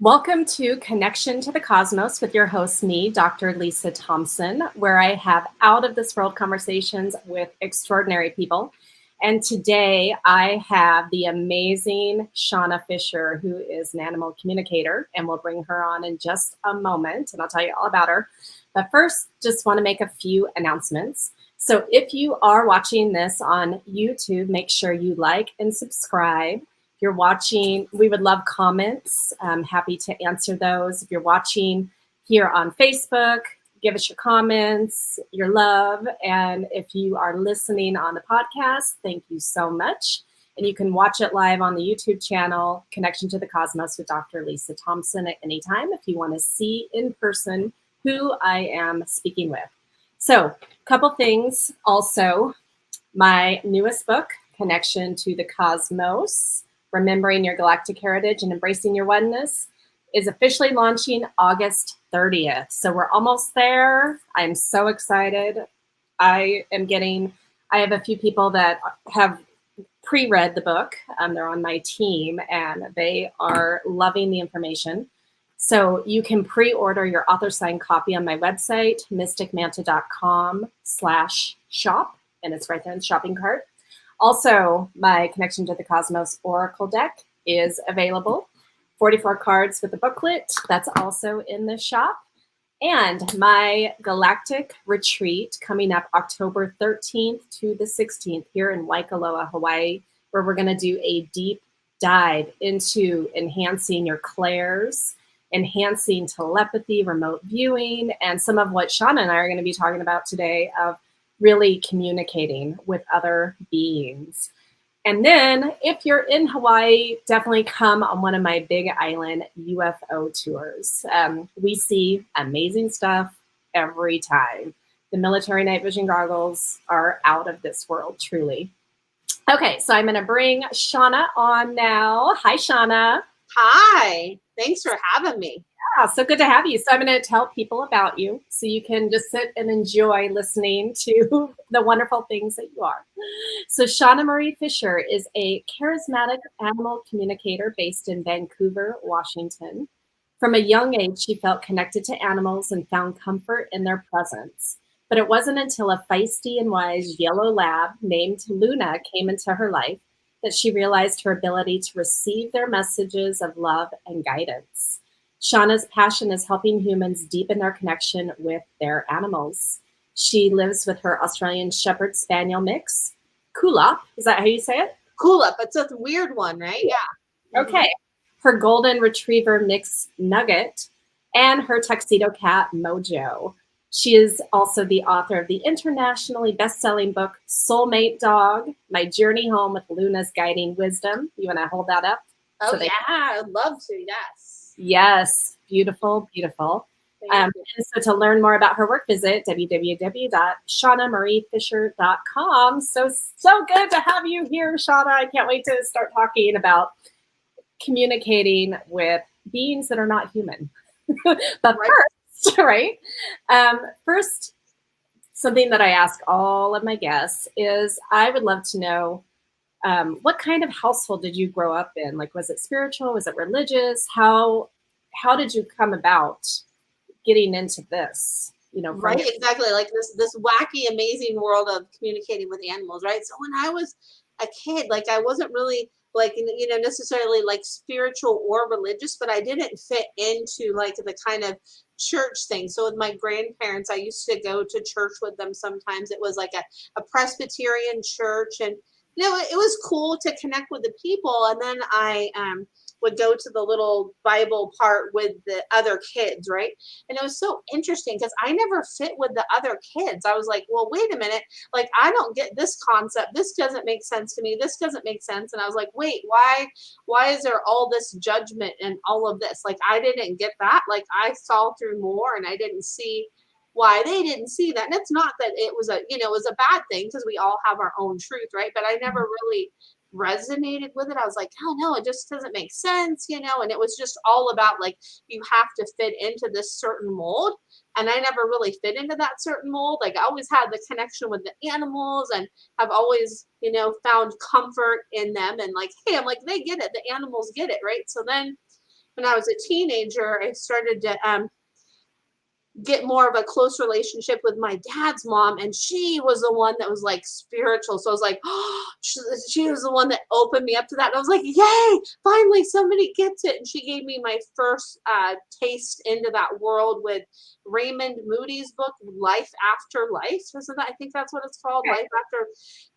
Welcome to Connection to the Cosmos with your host, me, Dr. Lisa Thompson, where I have out of this world conversations with extraordinary people. And today I have the amazing Shawna Fischer, who is an animal communicator, and we'll bring her on in just a moment, and I'll tell you all about her. But first, just want to make a few announcements. So if you are watching this on YouTube, make sure you like and subscribe. If you're watching, we would love comments. I'm happy to answer those. If you're watching here on Facebook, give us your comments, your love. And if you are listening on the podcast, thank you so much. And you can watch it live on the YouTube channel, Connection to the Cosmos with Dr. Lisa Thompson at any time if you want to see in person who I am speaking with. So, a couple things also. My newest book, Connection to the Cosmos, Remembering Your Galactic Heritage and Embracing Your Oneness, is officially launching August 30th. So we're almost there. I'm so excited. I have a few people that have pre-read the book. They're on my team and they are loving the information. So you can pre-order your author signed copy on my website, mysticmanta.com/shop, and it's right there in the shopping cart. Also, my Connection to the Cosmos Oracle deck is available. 44 cards with a booklet. That's also in the shop. And my Galactic Retreat coming up October 13th to the 16th here in Waikoloa, Hawaii, where we're going to do a deep dive into enhancing your clairs, enhancing telepathy, remote viewing, and some of what Shawna and I are going to be talking about today of really communicating with other beings. And then if you're in Hawaii, definitely come on one of my Big Island UFO tours. We see amazing stuff every time. The military night vision goggles are out of this world, truly. Okay, so I'm going to bring Shawna on now. Hi, Shawna. Hi, thanks for having me. Yeah, so good to have you. So I'm going to tell people about you so you can just sit and enjoy listening to the wonderful things that you are. So Shawna Marie Fischer is a charismatic animal communicator based in Vancouver, Washington. From a young age, she felt connected to animals and found comfort in their presence. But it wasn't until a feisty and wise yellow lab named Luna came into her life that she realized her ability to receive their messages of love and guidance. Shawna's passion is helping humans deepen their connection with their animals. She lives with her Australian Shepherd Spaniel mix, Kulop. Is that how you say it? Kulop. It's a weird one, right? Yeah. Okay. Her Golden Retriever mix, Nugget, and her Tuxedo Cat, Mojo. She is also the author of the internationally best-selling book, Soulmate Dog, My Journey Home with Luna's Guiding Wisdom. You want to hold that up? Oh, yeah. I'd love to. Yes. Yes. Beautiful, beautiful. And so to learn more about her work, visit www.shawnamariefischer.com. So good to have you here, Shawna. I can't wait to start talking about communicating with beings that are not human. But first, right? First, something that I ask all of my guests is I would love to know what kind of household did you grow up in? Like, was it spiritual? Was it religious? How did you come about getting into this? Right, exactly. Like this wacky, amazing world of communicating with animals, right? So when I was a kid, like I wasn't really like necessarily like spiritual or religious, but I didn't fit into like the kind of church thing. So with my grandparents, I used to go to church with them. Sometimes it was like a Presbyterian church, and it was cool to connect with the people. And then I would go to the little Bible part with the other kids, right? And it was so interesting because I never fit with the other kids. I was like, well, wait a minute. Like, I don't get this concept. This doesn't make sense to me. This doesn't make sense. And I was like, wait, why is there all this judgment and all of this? Like, I didn't get that. Like, I saw through more and I didn't see why they didn't see that. And it's not that it was it was a bad thing because we all have our own truth, right? But I never really resonated with it. I was like, oh no, it just doesn't make sense, and it was just all about like, you have to fit into this certain mold. And I never really fit into that certain mold. Like, I always had the connection with the animals and have always, found comfort in them. And like, hey, I'm like, they get it. The animals get it, right? So then when I was a teenager, I started to get more of a close relationship with my dad's mom, and she was the one that was like spiritual. So I was like, oh, she was the one that opened me up to that. And I was like, yay, finally somebody gets it. And she gave me my first taste into that world with Raymond Moody's book, Life After Life. Isn't that, I think that's what it's called, Okay. Life After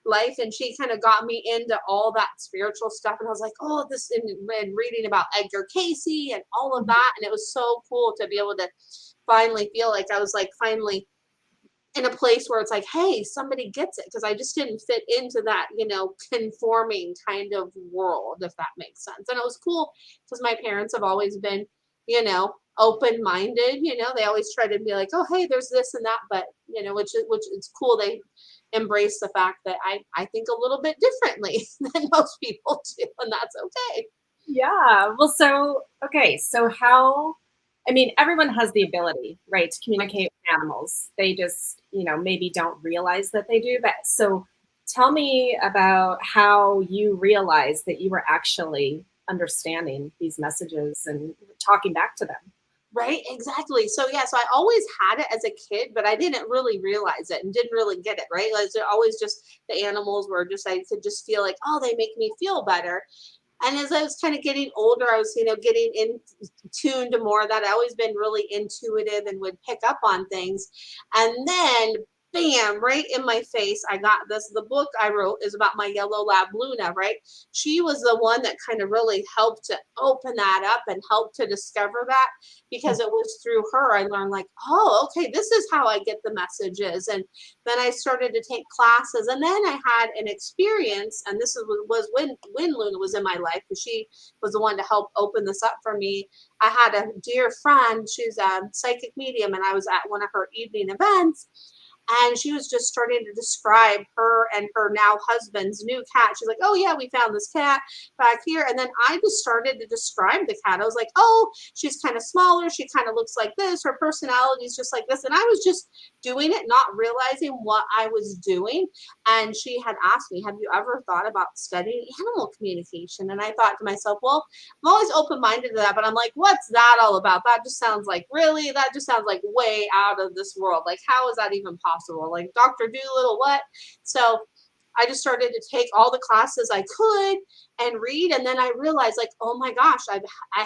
Life. And she kind of got me into all that spiritual stuff. And I was like, oh, this, and reading about Edgar Casey and all of that. And it was so cool to be able to finally feel like I was like finally in a place where it's like, hey, somebody gets it, because I just didn't fit into that, conforming kind of world, if that makes sense. And it was cool because my parents have always been, open-minded. They always try to be like, oh, hey, there's this and that, but which is cool. They embrace the fact that I think a little bit differently than most people do, and that's okay. Yeah. Well, so, okay. So how, I mean, everyone has the ability, right, to communicate with animals. They just, maybe don't realize that they do. But so tell me about how you realized that you were actually understanding these messages and talking back to them. Right, exactly. So yeah, so I always had it as a kid, but I didn't really realize it and didn't really get it, right? Like they're always just the animals were just, I could just feel like, oh, they make me feel better. And as I was kind of getting older, I was, getting in tuned to more of that. I always been really intuitive and would pick up on things. And then bam, right in my face, I got this. The book I wrote is about my yellow lab Luna, right? She was the one that kind of really helped to open that up and help to discover that, because it was through her I learned like, oh, okay, this is how I get the messages. And then I started to take classes, and then I had an experience, and was when Luna was in my life, because she was the one to help open this up for me. I had a dear friend, she's a psychic medium, and I was at one of her evening events, and she was just starting to describe her and her now husband's new cat. She's like, oh yeah, we found this cat back here. And then I just started to describe the cat. I was like, oh, she's kind of smaller, she kind of looks like this, her personality is just like this. And I was just doing it, not realizing what I was doing. And she had asked me, have you ever thought about studying animal communication? And I thought to myself, well, I'm always open-minded to that, but I'm like, what's that all about? That just sounds like, really, that just sounds like way out of this world. Like, how is that even possible? Like, Dr. Doolittle, what? So I just started to take all the classes I could and read. And then I realized, like, oh my gosh, I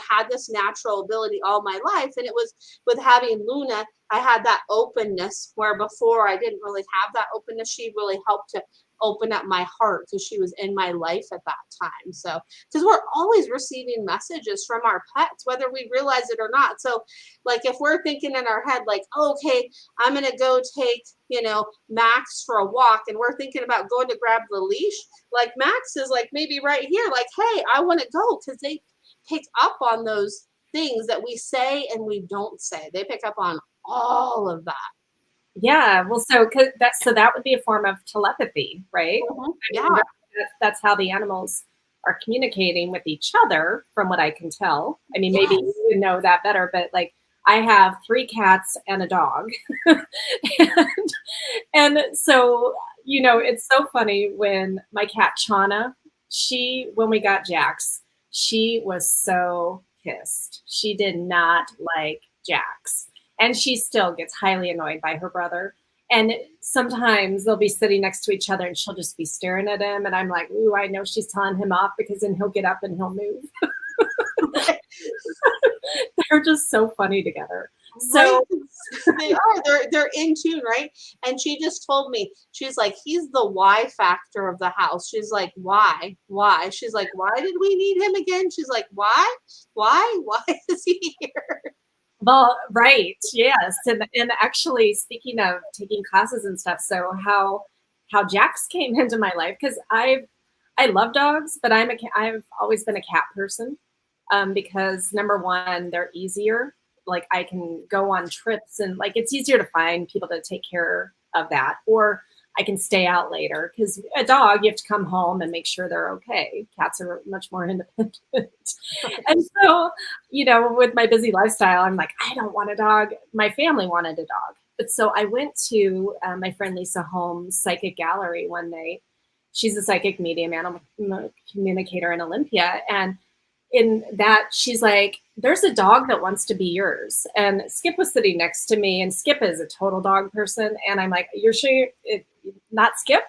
had this natural ability all my life. And it was with having Luna, I had that openness where before I didn't really have that openness. She really helped to open up my heart because she was in my life at that time. So, because we're always receiving messages from our pets, whether we realize it or not. So, like, if we're thinking in our head, like, oh, okay, I'm going to go take, Max for a walk, and we're thinking about going to grab the leash, like, Max is like maybe right here, like, hey, I want to go, because they pick up on those things that we say and we don't say. They pick up on all of that. Yeah. Well, so 'cause that would be a form of telepathy, right? Mhm. I mean, Yeah. that's how the animals are communicating with each other, from what I can tell. I mean, maybe Yes. you would know that better, but like I have three cats and a dog. and, and so, it's so funny when my cat Shawna, when we got Jax, she was so pissed. She did not like Jax. And she still gets highly annoyed by her brother. And sometimes they'll be sitting next to each other and she'll just be staring at him. And I'm like, ooh, I know she's telling him off, because then he'll get up and he'll move. They're just so funny together. Right. So, They are. They're in tune, right? And she just told me, she's like, he's the why factor of the house. She's like, why? Why? She's like, why did we need him again? She's like, why? Why is he here? well, right. Yes. And actually, speaking of taking classes and stuff, so how Jax came into my life, because I love dogs, but I've always been a cat person, because number one, they're easier. Like I can go on trips, and like it's easier to find people to take care of that, or I can stay out later, because a dog, you have to come home and make sure they're okay. Cats are much more independent. And so, with my busy lifestyle, I'm like, I don't want a dog. My family wanted a dog. But so I went to my friend Lisa Holmes' psychic gallery one night. She's a psychic medium, animal communicator in Olympia. And in that she's like, there's a dog that wants to be yours. And Skip was sitting next to me, and Skip is a total dog person. And I'm like, you're sure not Skip?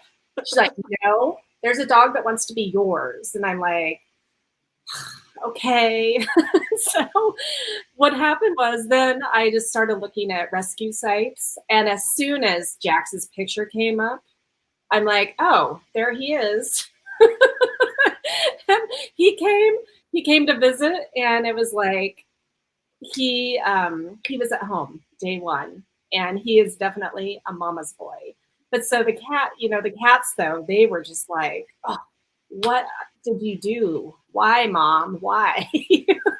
She's like, no, there's a dog that wants to be yours. And I'm like, okay. So what happened was then I just started looking at rescue sites. And as soon as Jax's picture came up, I'm like, oh, there he is. And he came to visit, and it was like he was at home day one, and he is definitely a mama's boy. But so the cat, the cats though, they were just like, oh, what did you do? Why, mom? Why?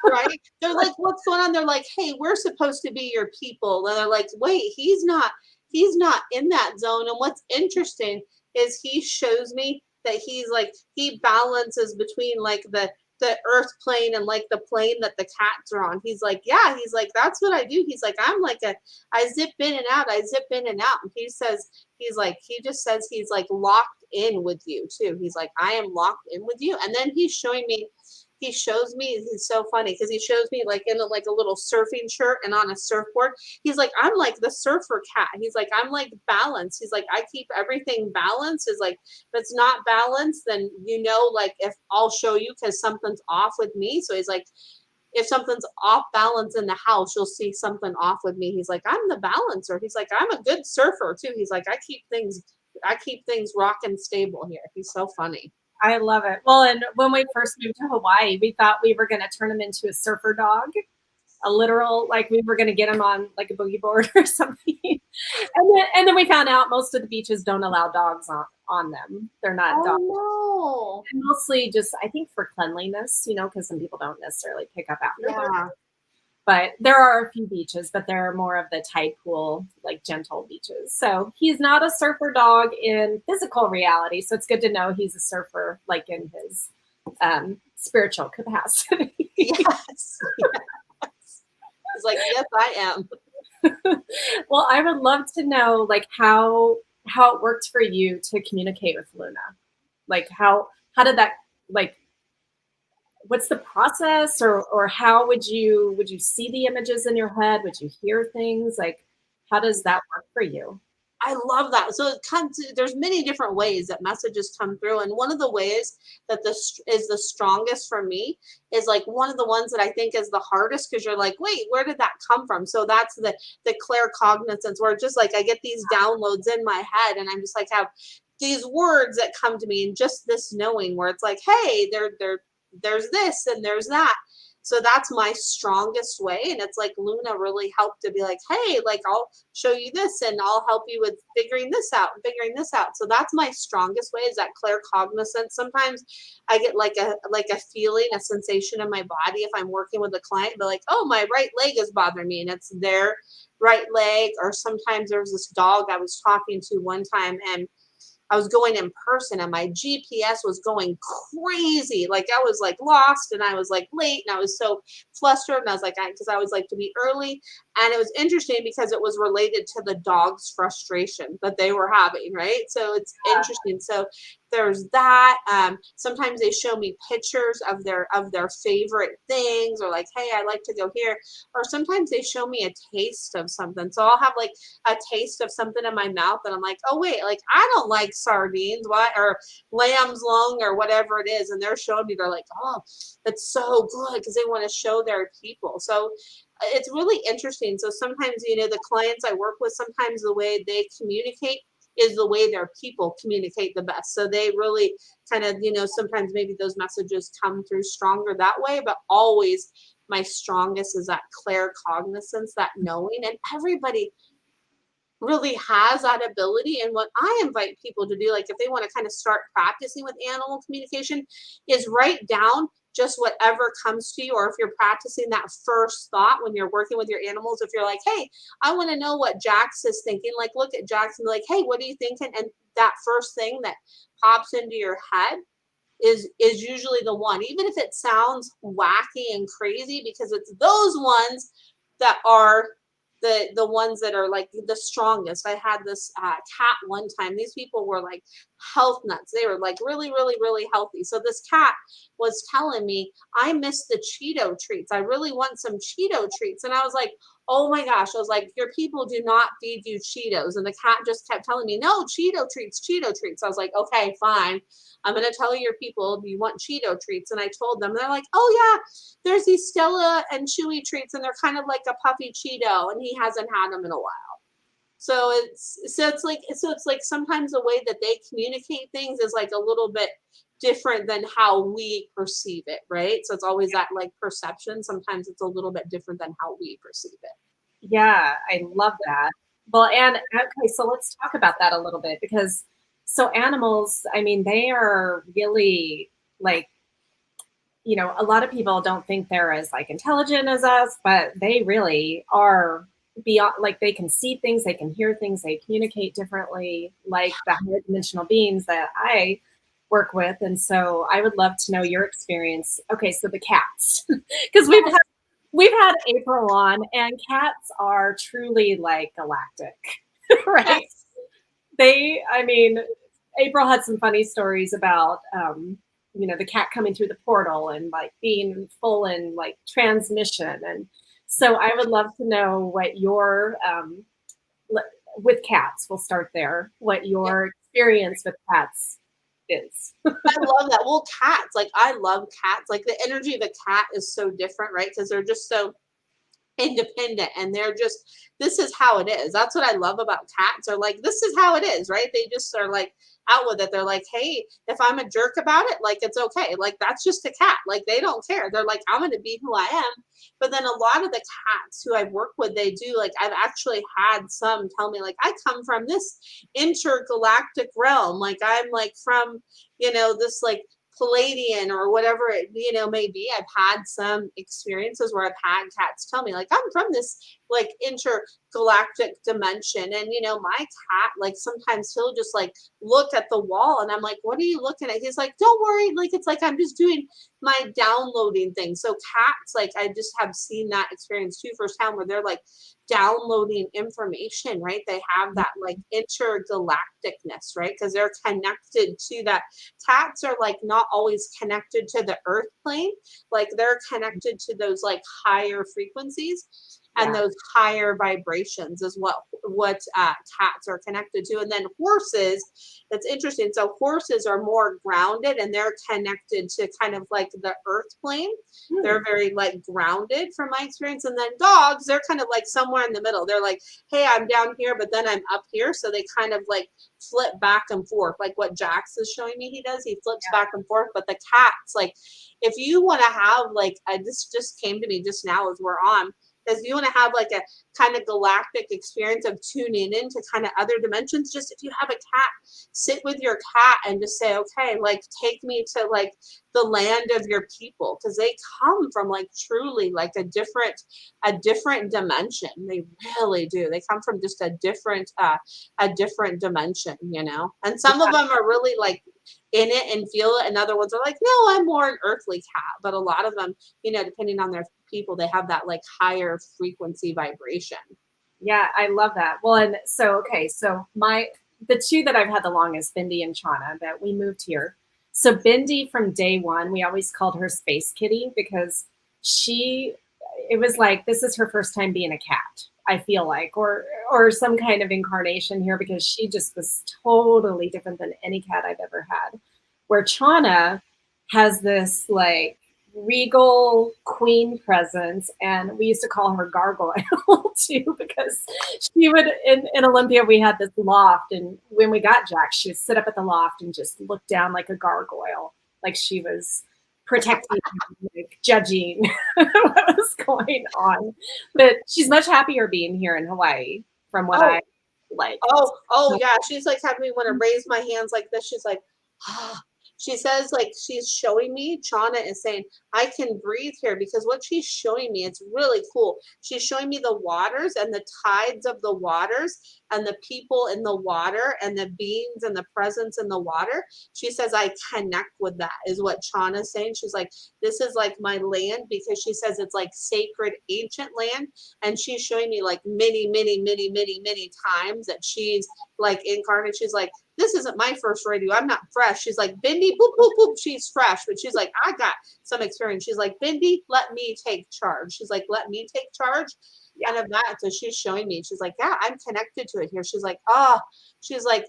Right? They're like, what's going on? They're like, hey, we're supposed to be your people. And they're like, wait, he's not in that zone. And what's interesting is he shows me that he's like, he balances between like the earth plane and like the plane that the cats are on. He's like, yeah, he's like, that's what I do. He's like, I zip in and out. I zip in and out. And he just says he's like locked in with you too. He's like, I am locked in with you. And then he's shows me, he's so funny because he shows me like in like a little surfing shirt and on a surfboard. He's like, I'm like the surfer cat. He's like, I'm like balanced. He's like, I keep everything balanced. Is like, if it's not balanced, then like if I'll show you because something's off with me. So he's like, if something's off balance in the house, you'll see something off with me. He's like, I'm the balancer. He's like, I'm a good surfer too. He's like, I keep things rocking stable here. He's so funny. I love it. Well, and when we first moved to Hawaii, we thought we were going to turn him into a surfer dog, a literal, like we were going to get him on like a boogie board or something. And then we found out most of the beaches don't allow dogs on them. They're not dogs. No. And mostly just, I think, for cleanliness, because some people don't necessarily pick up after them. But there are a few beaches, but they're more of the tide pool, like gentle beaches. So he's not a surfer dog in physical reality. So it's good to know he's a surfer, like in his spiritual capacity. Yes. He's like, yes, I am. Well, I would love to know like how it worked for you to communicate with Luna. Like how did that, like, what's the process, or how would you see the images in your head? Would you hear things? Like, how does that work for you? I love that. So there's many different ways that messages come through. And one of the ways that this is the strongest for me is like one of the ones that I think is the hardest, because you're like, wait, where did that come from? So that's the claircognizance, where just like I get these downloads in my head, and I'm just like have these words that come to me, and just this knowing where it's like, hey, there's this and there's that. So that's my strongest way. And it's like Luna really helped to be like, hey, like I'll show you this and I'll help you with figuring this out and figuring this out. So that's my strongest way, is that claircognizance. Sometimes I get like a feeling, a sensation in my body if I'm working with a client. They're like, oh, my right leg is bothering me, and it's their right leg. Or sometimes there was this dog I was talking to one time, and I was going in person, and my GPS was going crazy. Like I was like lost, and I was like late, and I was so flustered, and I was like, because I always like to be early. And it was interesting because it was related to the dog's frustration that they were having, right? So it's interesting. So there's that. Sometimes they show me pictures of their favorite things, or like, hey, I like to go here. Or sometimes they show me a taste of something. So I'll have like a taste of something in my mouth, and I'm like, oh wait, like I don't like sardines, what, or lamb's lung, or whatever it is. And they're showing me, they're like, oh, that's so good, because they want to show their people. So it's really interesting. So sometimes, the clients I work with, sometimes the way they communicate is the way their people communicate the best. So they really kind of, sometimes maybe those messages come through stronger that way, but always my strongest is that claircognizance, that knowing. And everybody really has that ability. And what I invite people to do, like if they want to kind of start practicing with animal communication, is write down just whatever comes to you. Or if you're practicing that first thought when you're working with your animals, if you're like, hey, I want to know what Jax is thinking, like look at Jax and be like, hey, what are you thinking? And that first thing that pops into your head is usually the one, even if it sounds wacky and crazy, because it's those ones that are the ones that are like the strongest. I had this cat one time. These people were like health nuts. They were like really, really, really healthy. So this cat was telling me, I miss the Cheeto treats. I really want some Cheeto treats. And I was like, oh my gosh. I was like, your people do not feed you Cheetos. And the cat just kept telling me, no, Cheeto treats, Cheeto treats. I was like, okay, fine. I'm going to tell your people you want Cheeto treats. And I told them, they're like, oh yeah, there's these Stella and Chewy treats, and they're kind of like a puffy Cheeto, and he hasn't had them in a while. So it's like sometimes the way that they communicate things is like a little bit different than how we perceive it, right? So it's always that like perception. Sometimes it's a little bit different than how we perceive it. Yeah, I love that. Well, and okay, so let's talk about that a little bit because so animals, I mean, they are really like, a lot of people don't think they're as like intelligent as us, but they really are beyond, like they can see things, they can hear things, they communicate differently, like the higher dimensional beings that I work with. And so I would love to know your experience. Okay, so the cats, because we've had April on, and cats are truly like galactic, right? Yes. I mean, April had some funny stories about, the cat coming through the portal and like being full in like transmission. And so I would love to know what your, with cats, we'll start there, what your experience with cats is. I love that. Well, cats, like I love cats. Like the energy of a cat is so different, right? Because they're just so independent, and they're just, this is how it is. That's what I love about cats, are like, this is how it is, right? They just are like out with it. They're like, hey, if I'm a jerk about it, like it's okay, like that's just a cat, like they don't care. They're like, I'm going to be who I am. But then a lot of the cats who I've worked with, they do, like I've actually had some tell me like, I come from this intergalactic realm, like I'm like from this like Palladian or whatever it may be. I've had some experiences where I've had cats tell me like, I'm from this like intergalactic dimension. And my cat, like sometimes he'll just like look at the wall, and I'm like, what are you looking at? He's like, don't worry, like it's like I'm just doing my downloading thing. So cats, like I just have seen that experience too firsthand, where they're like downloading information, right? They have that like intergalacticness, right? Because they're connected to that. Cats are like not always connected to the earth plane, like they're connected to those like higher frequencies. And Yeah. those higher vibrations is what cats are connected to. And then horses, that's interesting. So horses are more grounded, and they're connected to kind of like the earth plane. They're very like grounded from my experience. And then dogs, they're kind of like somewhere in the middle. They're like, hey, I'm down here, but then I'm up here. So they kind of like flip back and forth, like what Jax is showing me he does. He flips back and forth. But the cats, like if you want to have like, this just came to me just now as we're on, is you want to have like a kind of galactic experience of tuning into kind of other dimensions. Just if you have a cat, sit with your cat and just say, okay, like take me to like the land of your people, because they come from like truly like a different dimension. They really do. They come from just a different dimension, and some of them are really like in it and feel it, and other ones are like, no, I'm more an earthly cat. But a lot of them, depending on their people, they have that like higher frequency vibration. Yeah, I love that. Well, and so okay, so the two that I've had the longest, Bindi and Chana, that we moved here. So Bindi, from day one, we always called her Space Kitty because it was like this is her first time being a cat. I feel like, or some kind of incarnation here, because she just was totally different than any cat I've ever had. Where Chana has this like regal queen presence, and we used to call her Gargoyle too, because she would in Olympia we had this loft, and when we got Jack, she would sit up at the loft and just look down like a gargoyle, like she was protecting, like judging what was going on. But she's much happier being here in Hawaii from what Oh, I like. oh, yeah. She's like having me want to raise my hands like this. She's like, ah, She says, like, she's showing me, Shawna is saying, I can breathe here, because what she's showing me, it's really cool. She's showing me the waters and the tides of the waters and the people in the water and the beings and the presence in the water. She says, I connect with that, is what Shawna's saying. She's like, this is like my land, because she says it's like sacred, ancient land. And she's showing me like many, many, many, many, many times that she's like incarnate. She's like, this isn't my first radio. I'm not fresh. She's like, Bindi, boop, boop, boop. She's fresh, but she's like, I got some experience. She's like, Bindi, let me take charge. She's like, let me take charge. Yeah. And of that, so she's showing me. She's like, yeah, I'm connected to it here. She's like, oh, she's like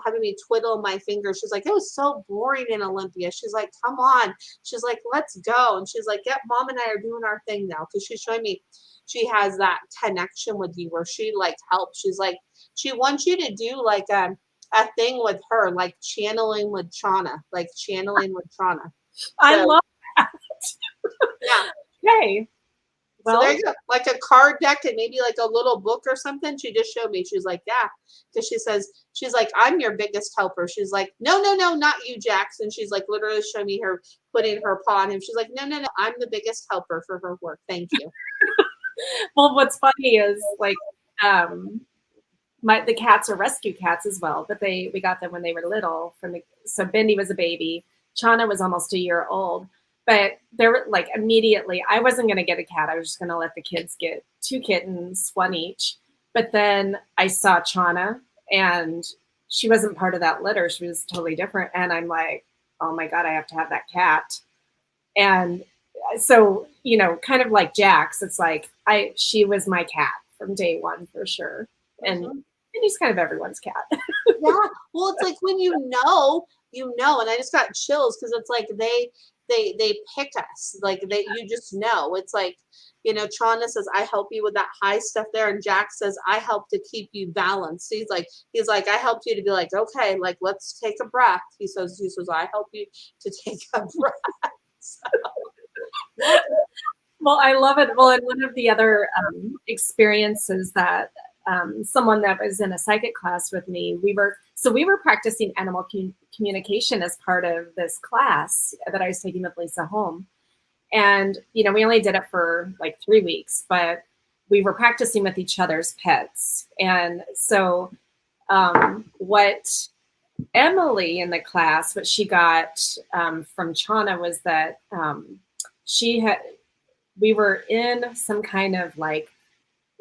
having me twiddle my fingers. She's like, it was so boring in Olympia. She's like, come on. She's like, let's go. And she's like, yep, mom and I are doing our thing now, because she's showing me she has that connection with you where she like helps. She's like, she wants you to do like a thing with her, like channeling with Shawna, like channeling with Shawna. I So, love that. yeah. Okay. So Well, there you go, like a card deck and maybe like a little book or something. She just showed me. She's like, yeah, because she says, she's like, I'm your biggest helper. She's like, no, no, no, not you, Jackson. She's like literally showing me her putting her paw on him. She's like, no, no, no, I'm the biggest helper for her work. Thank you. well, what's funny is like the cats are rescue cats as well, but we got them when they were little so Bindi was a baby. Shawna was almost a year old, but they were like immediately, I wasn't going to get a cat. I was just going to let the kids get 2 kittens, 1 each. But then I saw Shawna and she wasn't part of that litter. She was totally different. And I'm like, oh my God, I have to have that cat. And so, kind of like Jax, it's like she was my cat from day one for sure. And he's kind of everyone's cat. Yeah. Well, it's like when you know, and I just got chills, because it's like they pick us. Like you just know. It's like, Shawna says, I help you with that high stuff there. And Jack says, I help to keep you balanced. He's like, I helped you to be like, okay, like, let's take a breath. He says, I help you to take a breath. So, well, I love it. Well, and one of the other experiences that someone that was in a psychic class with me, we were practicing animal communication as part of this class that I was taking with Lisa home. And, we only did it for like 3 weeks, but we were practicing with each other's pets. And so what Emily in the class, what she got from Shawna was that we were in some kind of like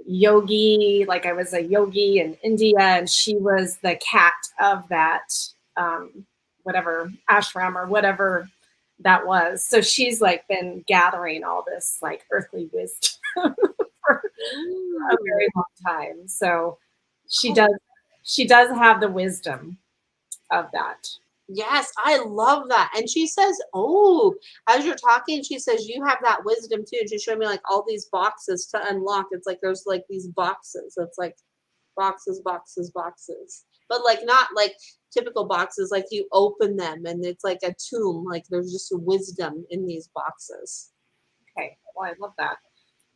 yogi, like I was a yogi in India, and she was the cat of that whatever ashram or whatever that was. So she's like been gathering all this like earthly wisdom for a very long time. So she does have the wisdom of that. Yes, I love that. And she says, oh, as you're talking, she says, you have that wisdom too. And she showed me like all these boxes to unlock. It's like there's like these boxes. It's like boxes, boxes, boxes. But like not like typical boxes, like you open them and it's like a tomb. Like there's just wisdom in these boxes. Okay. Well, I love that.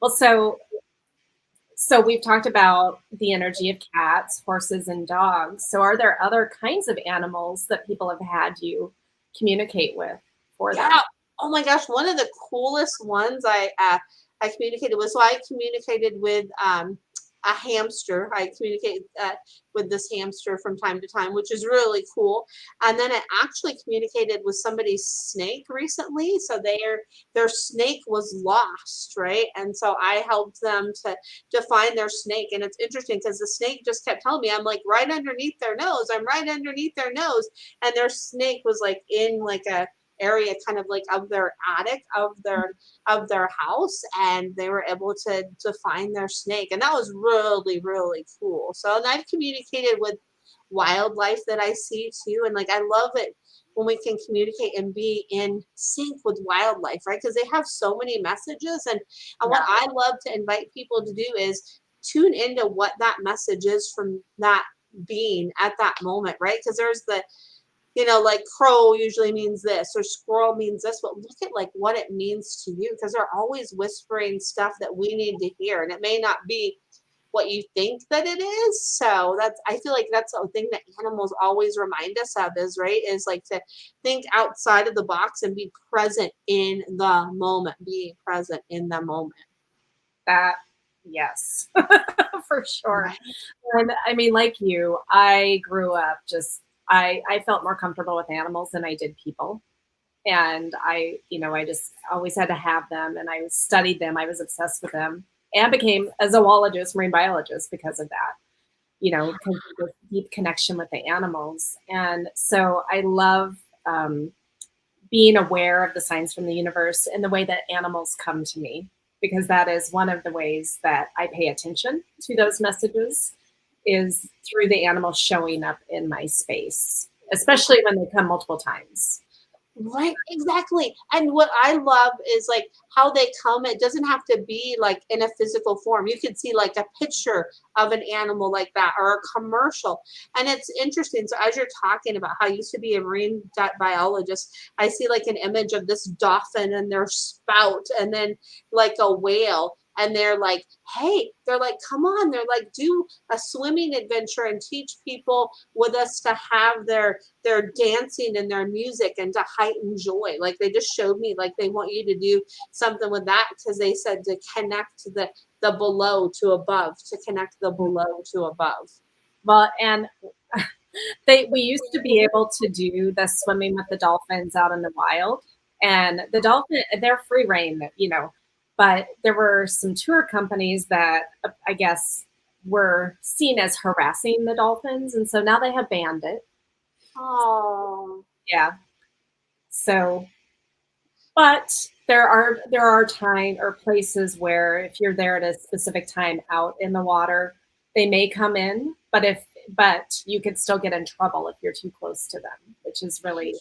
Well, so we've talked about the energy of cats, horses, and dogs. So are there other kinds of animals that people have had you communicate with for them? Yeah. Oh my gosh, one of the coolest ones I communicated with. So I communicated with a hamster. I communicate with this hamster from time to time, which is really cool. And then I actually communicated with somebody's snake recently. So their snake was lost, right? And so I helped them to find their snake. And it's interesting because the snake just kept telling me, I'm like right underneath their nose. I'm right underneath their nose. And their snake was like in like a area kind of like of their attic of their house, and they were able to find their snake, and that was really, really cool. So, and I've communicated with wildlife that I see too, and like I love it when we can communicate and be in sync with wildlife, right? Because they have so many messages, and what I love to invite people to do is tune into what that message is from that being at that moment, right? Because there's the like crow usually means this or squirrel means this, but look at like what it means to you, because they're always whispering stuff that we need to hear. And it may not be what you think that it is. So that's, I feel like that's a thing that animals always remind us of, is right, is like to think outside of the box and be present in the moment, being present in the moment. That, yes, for sure. Right. And I mean, like you, I grew up just, I felt more comfortable with animals than I did people. And I just always had to have them, and I studied them. I was obsessed with them and became a zoologist, marine biologist because of that, because of this deep connection with the animals. And so I love being aware of the signs from the universe and the way that animals come to me, because that is one of the ways that I pay attention to those messages is through the animals showing up in my space, especially when they come multiple times. Right, exactly. And what I love is like how they come. It doesn't have to be like in a physical form. You could see like a picture of an animal like that or a commercial. And it's interesting. So as you're talking about how I used to be a marine biologist, I see like an image of this dolphin and their spout and then like a whale. And they're like, hey, they're like, come on. They're like, do a swimming adventure and teach people with us to have their dancing and their music and to heighten joy. Like they just showed me like they want you to do something with that because they said to connect the below to above, to connect the below to above. Well, and we used to be able to do the swimming with the dolphins out in the wild, and the dolphin, they're free reign, but there were some tour companies that I guess were seen as harassing the dolphins, and so now they have banned it. Oh, Yeah. So, but there are time or places where if you're there at a specific time out in the water, they may come in, but you could still get in trouble if you're too close to them, which is really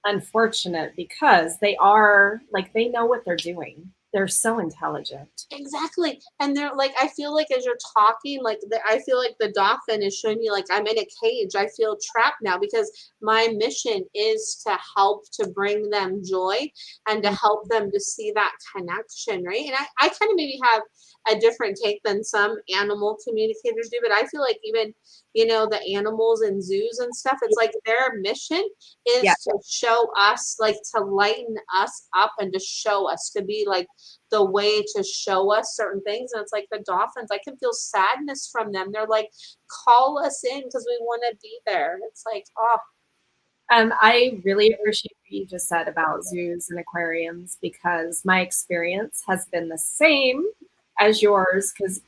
unfortunate because they are like they know what they're doing. They're so intelligent. exactly. And they're like, I feel like as you're talking, like I feel like the dolphin is showing me like I'm in a cage. I feel trapped now because my mission is to help to bring them joy and to help them to see that connection, right? And I kind of maybe have a different take than some animal communicators do, but I feel like even, the animals in zoos and stuff, it's like their mission Yeah. is to show us, like to lighten us up and to show us, to be like the way to show us certain things. And it's like the dolphins, I can feel sadness from them. They're like, call us in because we want to be there. It's like, oh, I really appreciate what you just said about zoos and aquariums because my experience has been the same as yours. Because,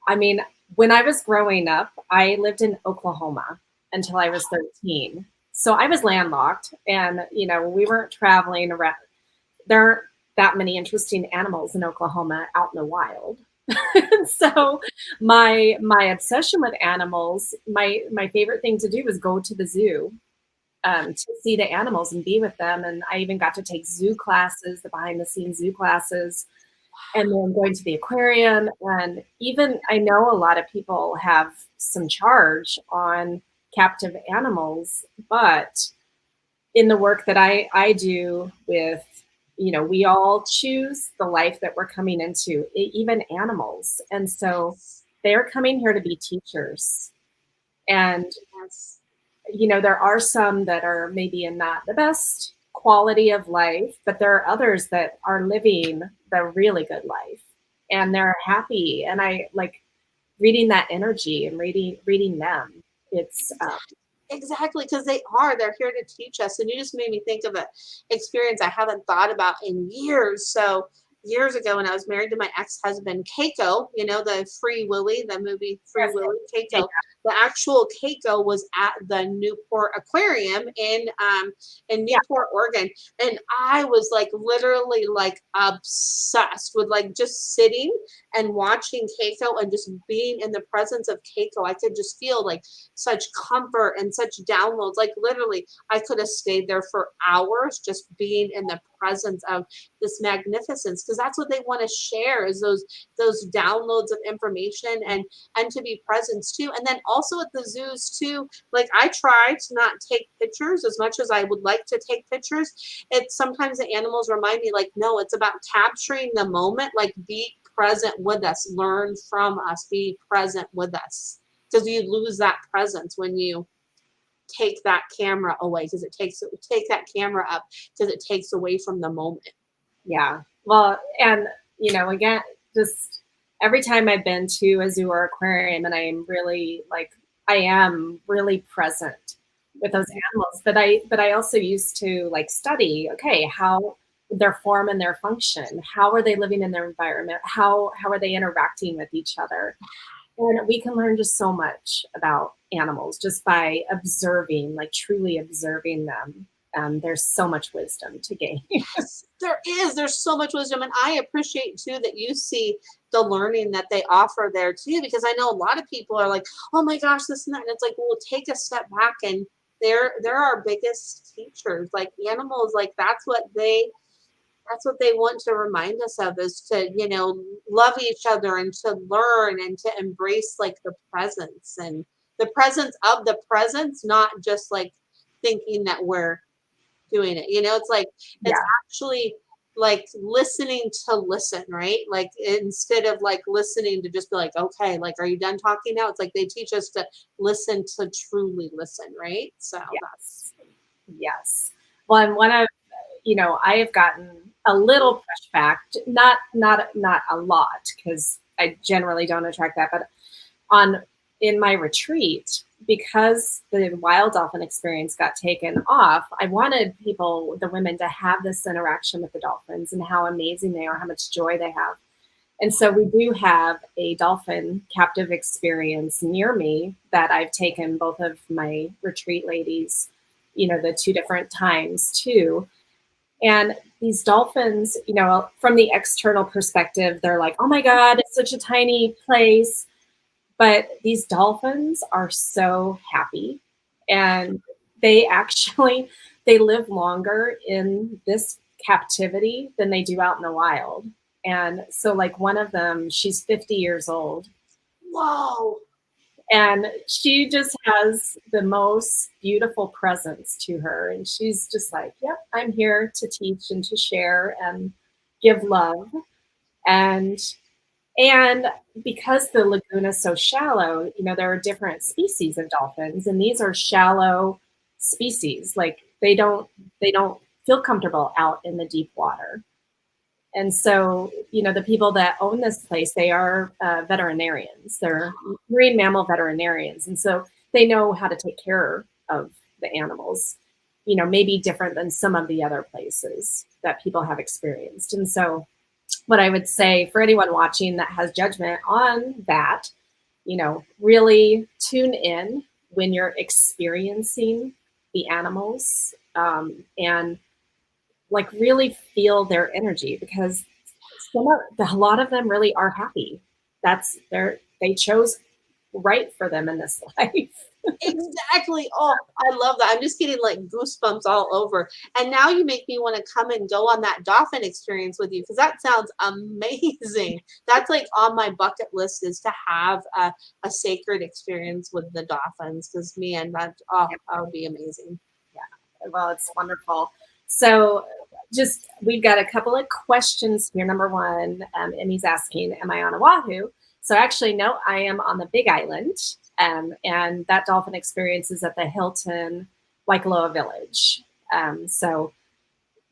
I mean, when I was growing up, I lived in Oklahoma until I was 13. So I was landlocked and, we weren't traveling around. There aren't that many interesting animals in Oklahoma out in the wild. So my obsession with animals, my favorite thing to do was go to the zoo to see the animals and be with them. And I even got to take zoo classes, the behind the scenes zoo classes, and then going to the aquarium. And even I know a lot of people have some charge on captive animals, but in the work that I do with, we all choose the life that we're coming into, even animals. And so yes, they're coming here to be teachers. And yes. there are some that are maybe in not the best quality of life, but there are others that are living the really good life and they're happy. And I like reading that energy and reading them. It's Exactly, because they are. They're here to teach us. And you just made me think of an experience I haven't thought about in years. So years ago when I was married to my ex-husband, Keiko, the Free Willy, the movie Free yes, Willy, yeah, Keiko, the actual Keiko was at the Newport Aquarium in yeah, Newport, Oregon. And I was like literally like obsessed with like just sitting and watching Keiko and just being in the presence of Keiko. I could just feel like such comfort and such downloads. Like literally, I could have stayed there for hours just being in the presence of this magnificence because that's what they want to share is those downloads of information and to be present too. And then also at the zoos too, like I try to not take pictures as much as I would like to take pictures. It's sometimes the animals remind me like, no, it's about capturing the moment, like be present with us, learn from us, be present with us. Because you lose that presence when you take that camera away, because take that camera up, because it takes away from the moment. Yeah. Well, and again, just every time I've been to a zoo or aquarium, and I am really present with those animals. But I also used to like study, okay, how their form and their function, how are they living in their environment, how are they interacting with each other. And we can learn just so much about animals just by observing, like truly observing them. There's so much wisdom to gain. Yes, there is. There's so much wisdom. And I appreciate too that you see the learning that they offer there too, because I know a lot of people are like, oh my gosh, this and that. And it's like, well, take a step back, and they're our biggest teachers. Like animals, like that's what they want to remind us of, is to, love each other and to learn and to embrace like the presence, and the presence of the presence, not just like thinking that we're doing it. It's like, it's Yeah. actually like listening to listen, right? Like instead of like listening to just be like, okay, like, are you done talking now? It's like they teach us to listen, to truly listen, right? So that's Yes. Yes. Well, and one of, I have gotten a little pushback, not a lot, because I generally don't attract that, but on in my retreat, because the wild dolphin experience got taken off, I wanted people, the women, to have this interaction with the dolphins and how amazing they are, how much joy they have. And so we do have a dolphin captive experience near me that I've taken both of my retreat ladies, the two different times too. And these dolphins, from the external perspective, they're like, oh my God, it's such a tiny place. But these dolphins are so happy, and they actually they live longer in this captivity than they do out in the wild. And so like one of them, she's 50 years old, whoa. and she just has the most beautiful presence to her, and she's just like, yep, I'm here to teach and to share and give love. And and because the lagoon is so shallow, there are different species of dolphins, and these are shallow species. Like they don't feel comfortable out in the deep water. And so, the people that own this place, they are veterinarians. They're marine mammal veterinarians, and so they know how to take care of the animals. Maybe different than some of the other places that people have experienced. And so what I would say for anyone watching that has judgment on that, really tune in when you're experiencing the animals, and like really feel their energy, because a lot of them really are happy. They chose right for them in this life. Exactly. Oh, I love that. I'm just getting like goosebumps all over. And now you make me want to come and go on that dolphin experience with you, because that sounds amazing. That's like on my bucket list, is to have a sacred experience with the dolphins. Because man, that would be amazing. Yeah. Well, it's wonderful. So just we've got a couple of questions here. Number one, Emmy's asking, am I on Oahu? So actually, no, I am on the Big Island, and that dolphin experience is at the Hilton Waikoloa Village. So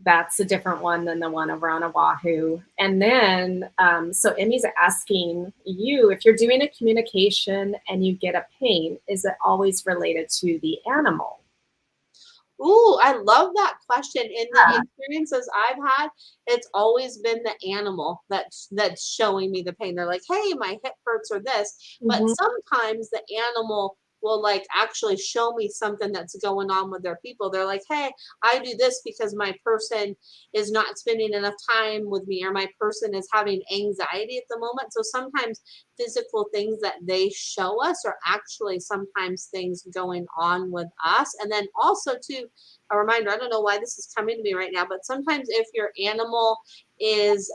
that's a different one than the one over on Oahu. And then, so Emmy's asking you, if you're doing a communication and you get a pain, is it always related to the animal? Ooh, I love that question. In the experiences I've had, it's always been the animal that's showing me the pain. They're like, "Hey, my hip hurts," or this. But Mhm. sometimes the animal will like actually show me something that's going on with their people. They're like, "Hey, I do this because my person is not spending enough time with me, or my person is having anxiety at the moment." So sometimes physical things that they show us are actually sometimes things going on with us. And then also too, a reminder, I don't know why this is coming to me right now, but sometimes if your animal is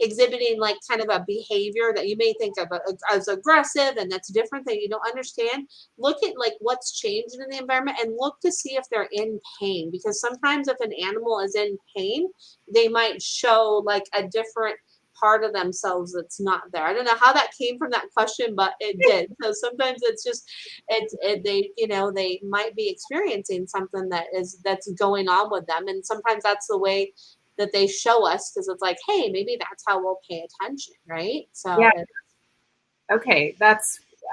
exhibiting like kind of a behavior that you may think of as aggressive, and that's different, that you don't understand, look at like what's changed in the environment, and look to see if they're in pain. Because sometimes if an animal is in pain, they might show like a different part of themselves that's not there. I don't know how that came from that question, but it did. So sometimes it's just they they might be experiencing something that's going on with them, and sometimes that's the way that they show us, because it's like, hey, maybe that's how we'll pay attention, right? So Yeah. Okay,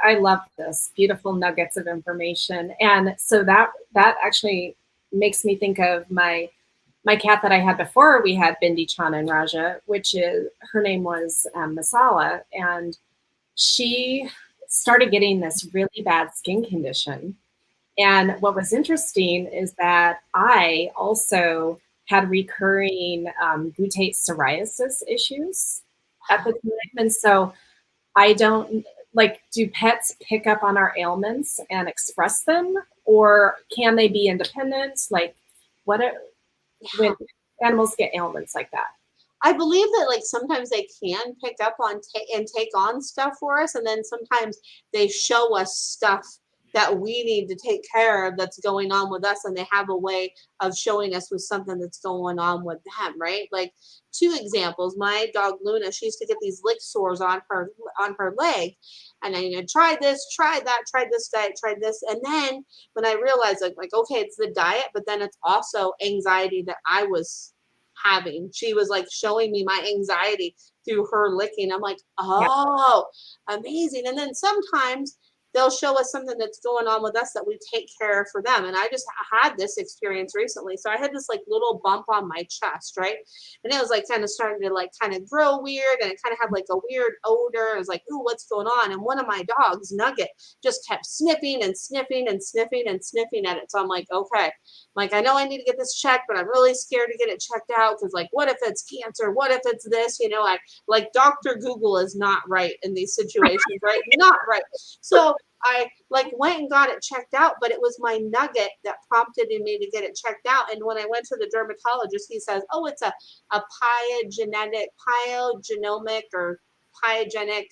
I love this. Beautiful nuggets of information. And so that actually makes me think of my cat that I had before we had Bindi, Chana, and Raja, which is her name was Masala, and she started getting this really bad skin condition. And what was interesting is that I also had recurring glutate psoriasis issues at the time. And so I don't like, do pets pick up on our ailments and express them, or can they be independent? Like, what when animals get ailments like that? I believe that like sometimes they can pick up on and take on stuff for us, and then sometimes they show us stuff that we need to take care of that's going on with us, and they have a way of showing us with something that's going on with them, right? Like, two examples: my dog Luna, she used to get these lick sores on her leg, and I tried this, tried that, tried this diet, tried this, and then when I realized like okay, it's the diet, but then it's also anxiety that I was having. She was like showing me my anxiety through her licking. I'm like, Yeah. oh, amazing. And then sometimes they'll show us something that's going on with us that we take care of for them. And I just had this experience recently. So I had this like little bump on my chest, right? And it was like kind of starting to like kind of grow weird, and it kind of had like a weird odor. I was like, ooh, what's going on? And one of my dogs, Nugget, just kept sniffing and sniffing and sniffing and sniffing at it. So I'm like, okay, like, I know I need to get this checked, but I'm really scared to get it checked out, because like, what if it's cancer? What if it's this? I like, Dr. Google is not right in these situations, right? Not right. So I like went and got it checked out, but it was my Nugget that prompted me to get it checked out. And when I went to the dermatologist, he says, oh, it's a pyogenomic or pyogenic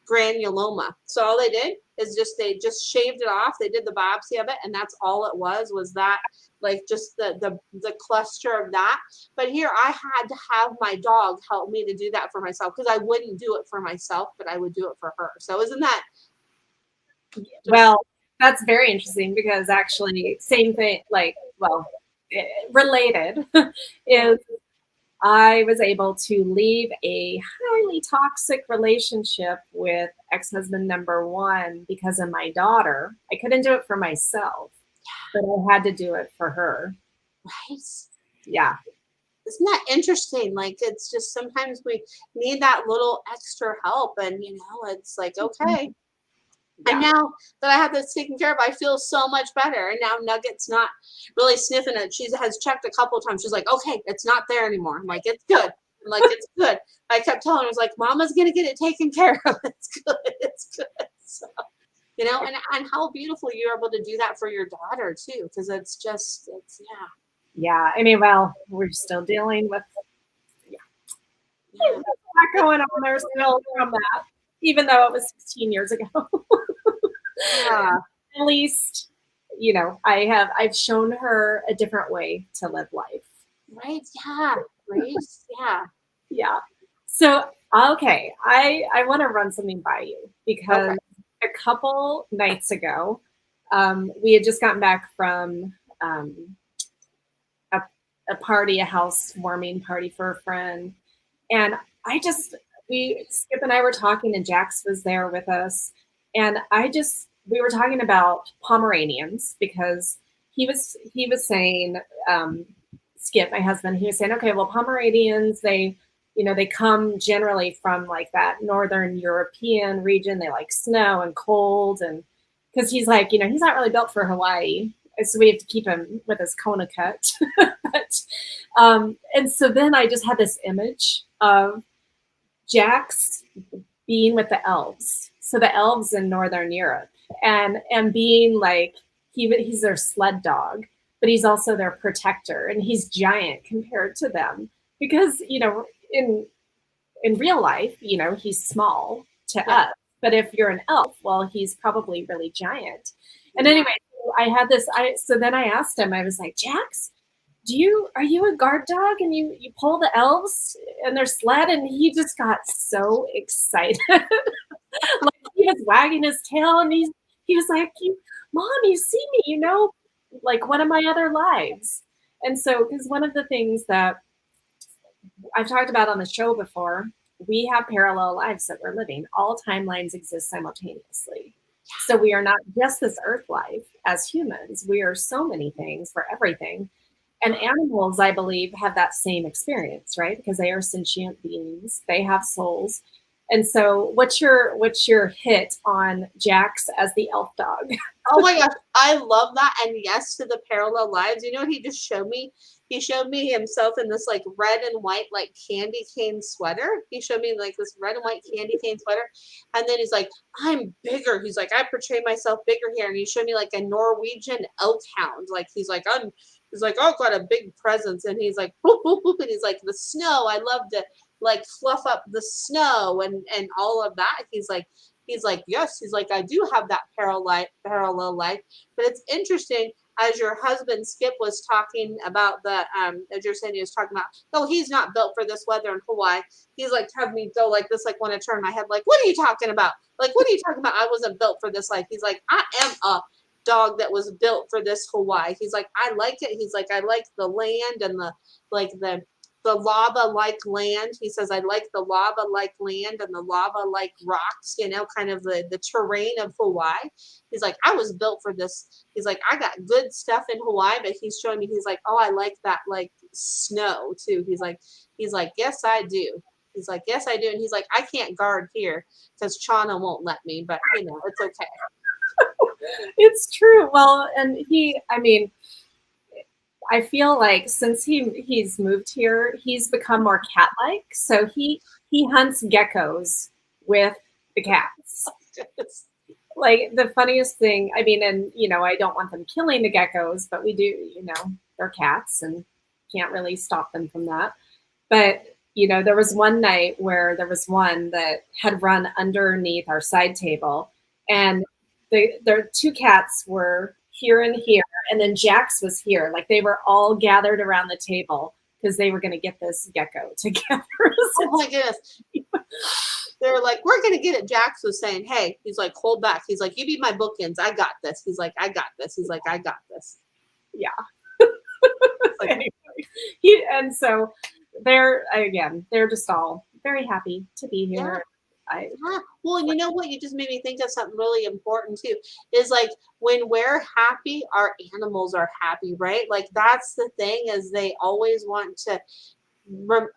granuloma. So all they did is they just shaved it off. They did the biopsy of it, and that's all it was that, like, just the cluster of that. But here I had to have my dog help me to do that for myself, because I wouldn't do it for myself, but I would do it for her. So isn't that just, Well, that's very interesting, because actually, same thing, like, well, related, is I was able to leave a highly toxic relationship with ex-husband number one because of my daughter. I couldn't do it for myself, but I had to do it for her. right? Yeah. Isn't that interesting? Like, it's just sometimes we need that little extra help, and it's like, okay. And Yeah. now that I have this taken care of, I feel so much better. And now Nugget's not really sniffing it. She has checked a couple of times. She's like, okay, it's not there anymore. I'm like, it's good. I'm like, it's good. I kept telling her, I was like, Mama's gonna get it taken care of. It's good. It's good. So, and how beautiful you're able to do that for your daughter too, because it's yeah. Yeah. I mean, well, we're still dealing with Yeah. a lot going on there still from that, even though it was 16 years ago. Yeah. At least, I've shown her a different way to live life. Right. Yeah. Right. Yeah. Yeah. So, okay, I want to run something by you, because Okay. a couple nights ago, we had just gotten back from a, a party, a housewarming party for a friend. And Skip and I were talking, and Jax was there with us. And we were talking about Pomeranians, because he was saying, Skip, my husband, he was saying, okay, well, Pomeranians, they come generally from like that Northern European region. They like snow and cold. And because he's like, he's not really built for Hawaii. So we have to keep him with his Kona cut. But, and so then I just had this image of Jax being with the elves. So the elves in Northern Europe, and being like, he's their sled dog, but he's also their protector, and he's giant compared to them, because in real life, he's small to Yeah. us. But if you're an elf, well, he's probably really giant. And Yeah. anyway, I had this. So then I asked him. I was like, Jax, are you a guard dog and you pull the elves and their sled? And he just got so excited. Like he was wagging his tail and he was like, Mom, you see me, like one of my other lives. And so, because one of the things that I've talked about on the show before, we have parallel lives that we're living. All timelines exist simultaneously. So we are not just this earth life as humans. We are so many things for everything. And animals, I believe, have that same experience, right? Because they are sentient beings. They have souls. And so what's your hit on Jax as the elf dog? Oh my gosh, I love that. And yes to the parallel lives. You know what he just showed me? He showed me himself in this like red and white like candy cane sweater. He showed me like this red and white candy cane sweater. And then he's like, I'm bigger. He's like, I portray myself bigger here. And he showed me like a Norwegian elk hound. Like he's like, oh, got a big presence. And he's like, boop, boop, boop. And he's like, the snow. I love to like fluff up the snow and all of that. He's like, yes, he's like, I do have that parallel life. But it's interesting as your husband Skip was talking about as you're saying he was talking about, no, he's not built for this weather in Hawaii. He's like having me go like this, like when I turn my head, like, what are you talking about? Like, what are you talking about? I wasn't built for this life. He's like, I am a dog that was built for this Hawaii. He's like, I like it. He's like, I like the land and like the lava like land. He says, I like the lava like land and the lava like rocks, kind of the terrain of Hawaii. He's like, I was built for this. He's like, I got good stuff in Hawaii, but he's showing me, he's like, oh, I like that like snow too. He's like, yes, I do. He's like, yes, I do. And he's like, I can't guard here because Shawna won't let me, but it's okay. It's true. Well, and I mean, I feel like since he's moved here, he's become more cat-like. So he hunts geckos with the cats. Like the funniest thing, I mean, and I don't want them killing the geckos, but we do, they're cats and can't really stop them from that. But there was one night where there was one that had run underneath our side table, and their two cats were here and here, and then Jax was here. Like they were all gathered around the table because they were going to get this gecko together. Oh my goodness. They're like, we're going to get it. Jax was saying, hey, he's like, hold back. He's like, you be my bookends. I got this. He's like, I got this. He's like, I got this. Yeah. Like, anyway, and so they're just all very happy to be here. Yeah. Well, and you know what? You just made me think of something really important too. Is like when we're happy, our animals are happy, right? Like that's the thing, is they always want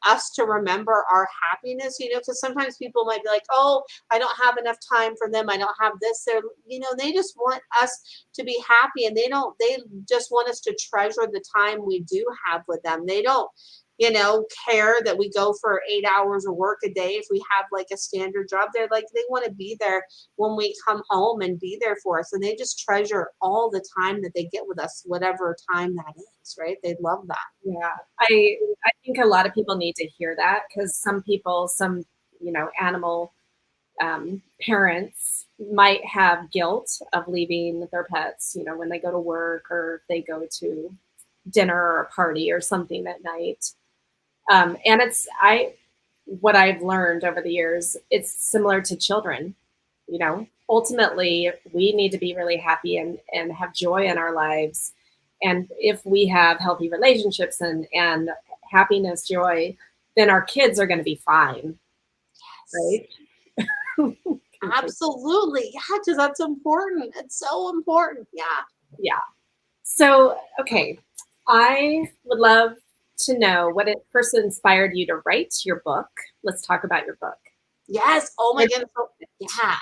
us to remember our happiness, because sometimes people might be like, oh, I don't have enough time for them, I don't have this. They just want us to be happy, and they just want us to treasure the time we do have with them. They don't care that we go for 8 hours of work a day if we have like a standard job. They're like, they want to be there when we come home and be there for us, and they just treasure all the time that they get with us, whatever time that is, right? They love that. Yeah, I think a lot of people need to hear that, because some animal parents might have guilt of leaving their pets, when they go to work or if they go to dinner or a party or something at night. And what I've learned over the years, it's similar to children. Ultimately, we need to be really happy and have joy in our lives. And if we have healthy relationships and happiness, joy, then our kids are going to be fine. Yes. Right? Absolutely. Yeah, because that's important. It's so important. Yeah. Yeah. So, okay. I would love to know what it first inspired you to write your book. Let's talk about your book. Yes. Oh my goodness. Yeah.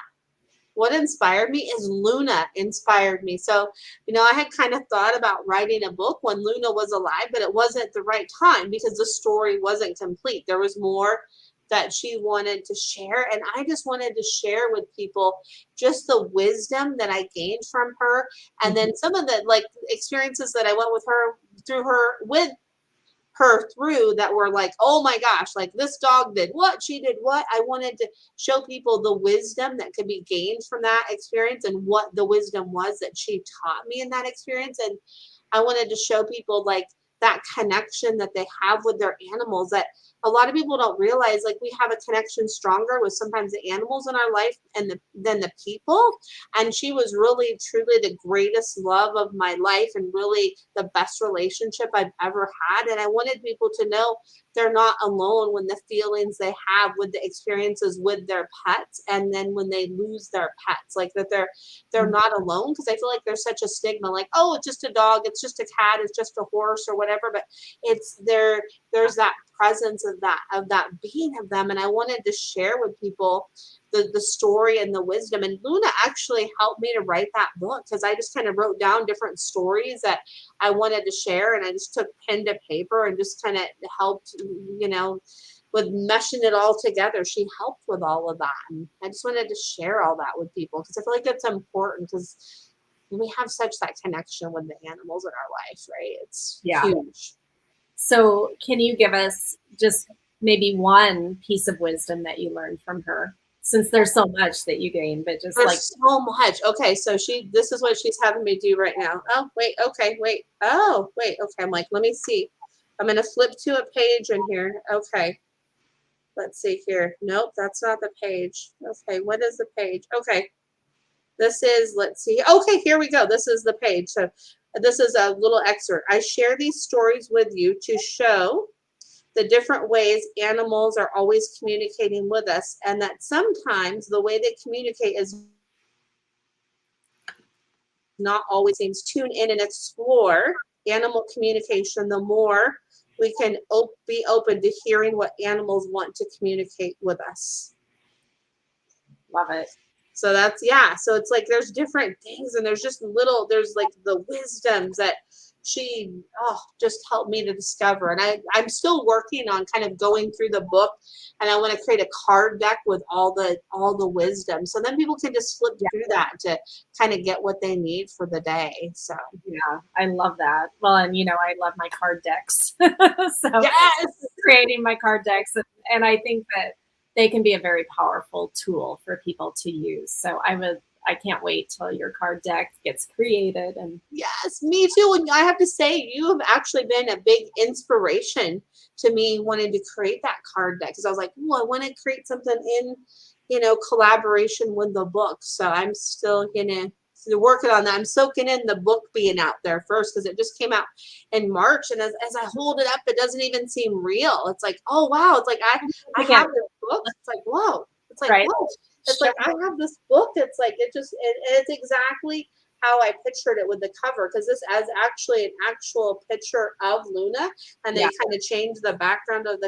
What inspired me is Luna inspired me. So, I had kind of thought about writing a book when Luna was alive, but it wasn't the right time because the story wasn't complete. There was more that she wanted to share. And I just wanted to share with people just the wisdom that I gained from her. And then some of the like experiences that I went with her through that were like, oh my gosh, like this dog did what, she did what. I wanted to show people the wisdom that could be gained from that experience and what the wisdom was that she taught me in that experience. And I wanted to show people like that connection that they have with their animals that a lot of people don't realize. Like, we have a connection stronger with sometimes the animals in our life than the people. And she was really truly the greatest love of my life and really the best relationship I've ever had. And I wanted people to know they're not alone when the feelings they have with the experiences with their pets, and then when they lose their pets, like that they're not alone. Because I feel like there's such a stigma, like, oh, it's just a dog, it's just a cat, it's just a horse or whatever. But it's there's that presence of that being of them. And I wanted to share with people the story and the wisdom. And Luna actually helped me to write that book, because I just kind of wrote down different stories that I wanted to share, and I just took pen to paper and just kind of helped, with meshing it all together. She helped with all of that, and I just wanted to share all that with people, because I feel like it's important, because we have such that connection with the animals in our life, right? It's huge. So can you give us just maybe one piece of wisdom that you learned from her? Since there's so much that you gain, but just There's so much. Okay, so this is what she's having me do right now. Oh, wait, okay, wait. Oh, wait, okay. I'm like, let me see. I'm gonna flip to a page in here. Okay. Let's see here. Nope, that's not the page. Okay, what is the page? Okay. This is, let's see. Okay, here we go. This is the page. So this is a little excerpt. I share these stories with you to show the different ways animals are always communicating with us, and that sometimes the way they communicate is not always seems. Tune in and explore animal communication. The more we can be open to hearing what animals want to communicate with us. Love it. So so it's like there's different things, and there's like the wisdoms that she just helped me to discover. And I'm still working on kind of going through the book, and I want to create a card deck with all the wisdom, so then people can just flip through that to kind of get what they need for the day. So yeah, I love that. Well, and I love my card decks. So yes, creating my card decks, and I think that they can be a very powerful tool for people to use. So I can't wait till your card deck gets created. And yes, me too. And I have to say, you have actually been a big inspiration to me wanting to create that card deck, because I was like, oh, I want to create something in, collaboration with the book. So I'm still working on that. I'm soaking in the book being out there first, because it just came out in March. And as I hold it up, it doesn't even seem real. It's like, oh wow, it's like I have this book. It's like, whoa. It's like, right. whoa. It's like I have this book. It's like it's exactly how I pictured it with the cover, because this is actually an actual picture of Luna, and they kind of changed the background of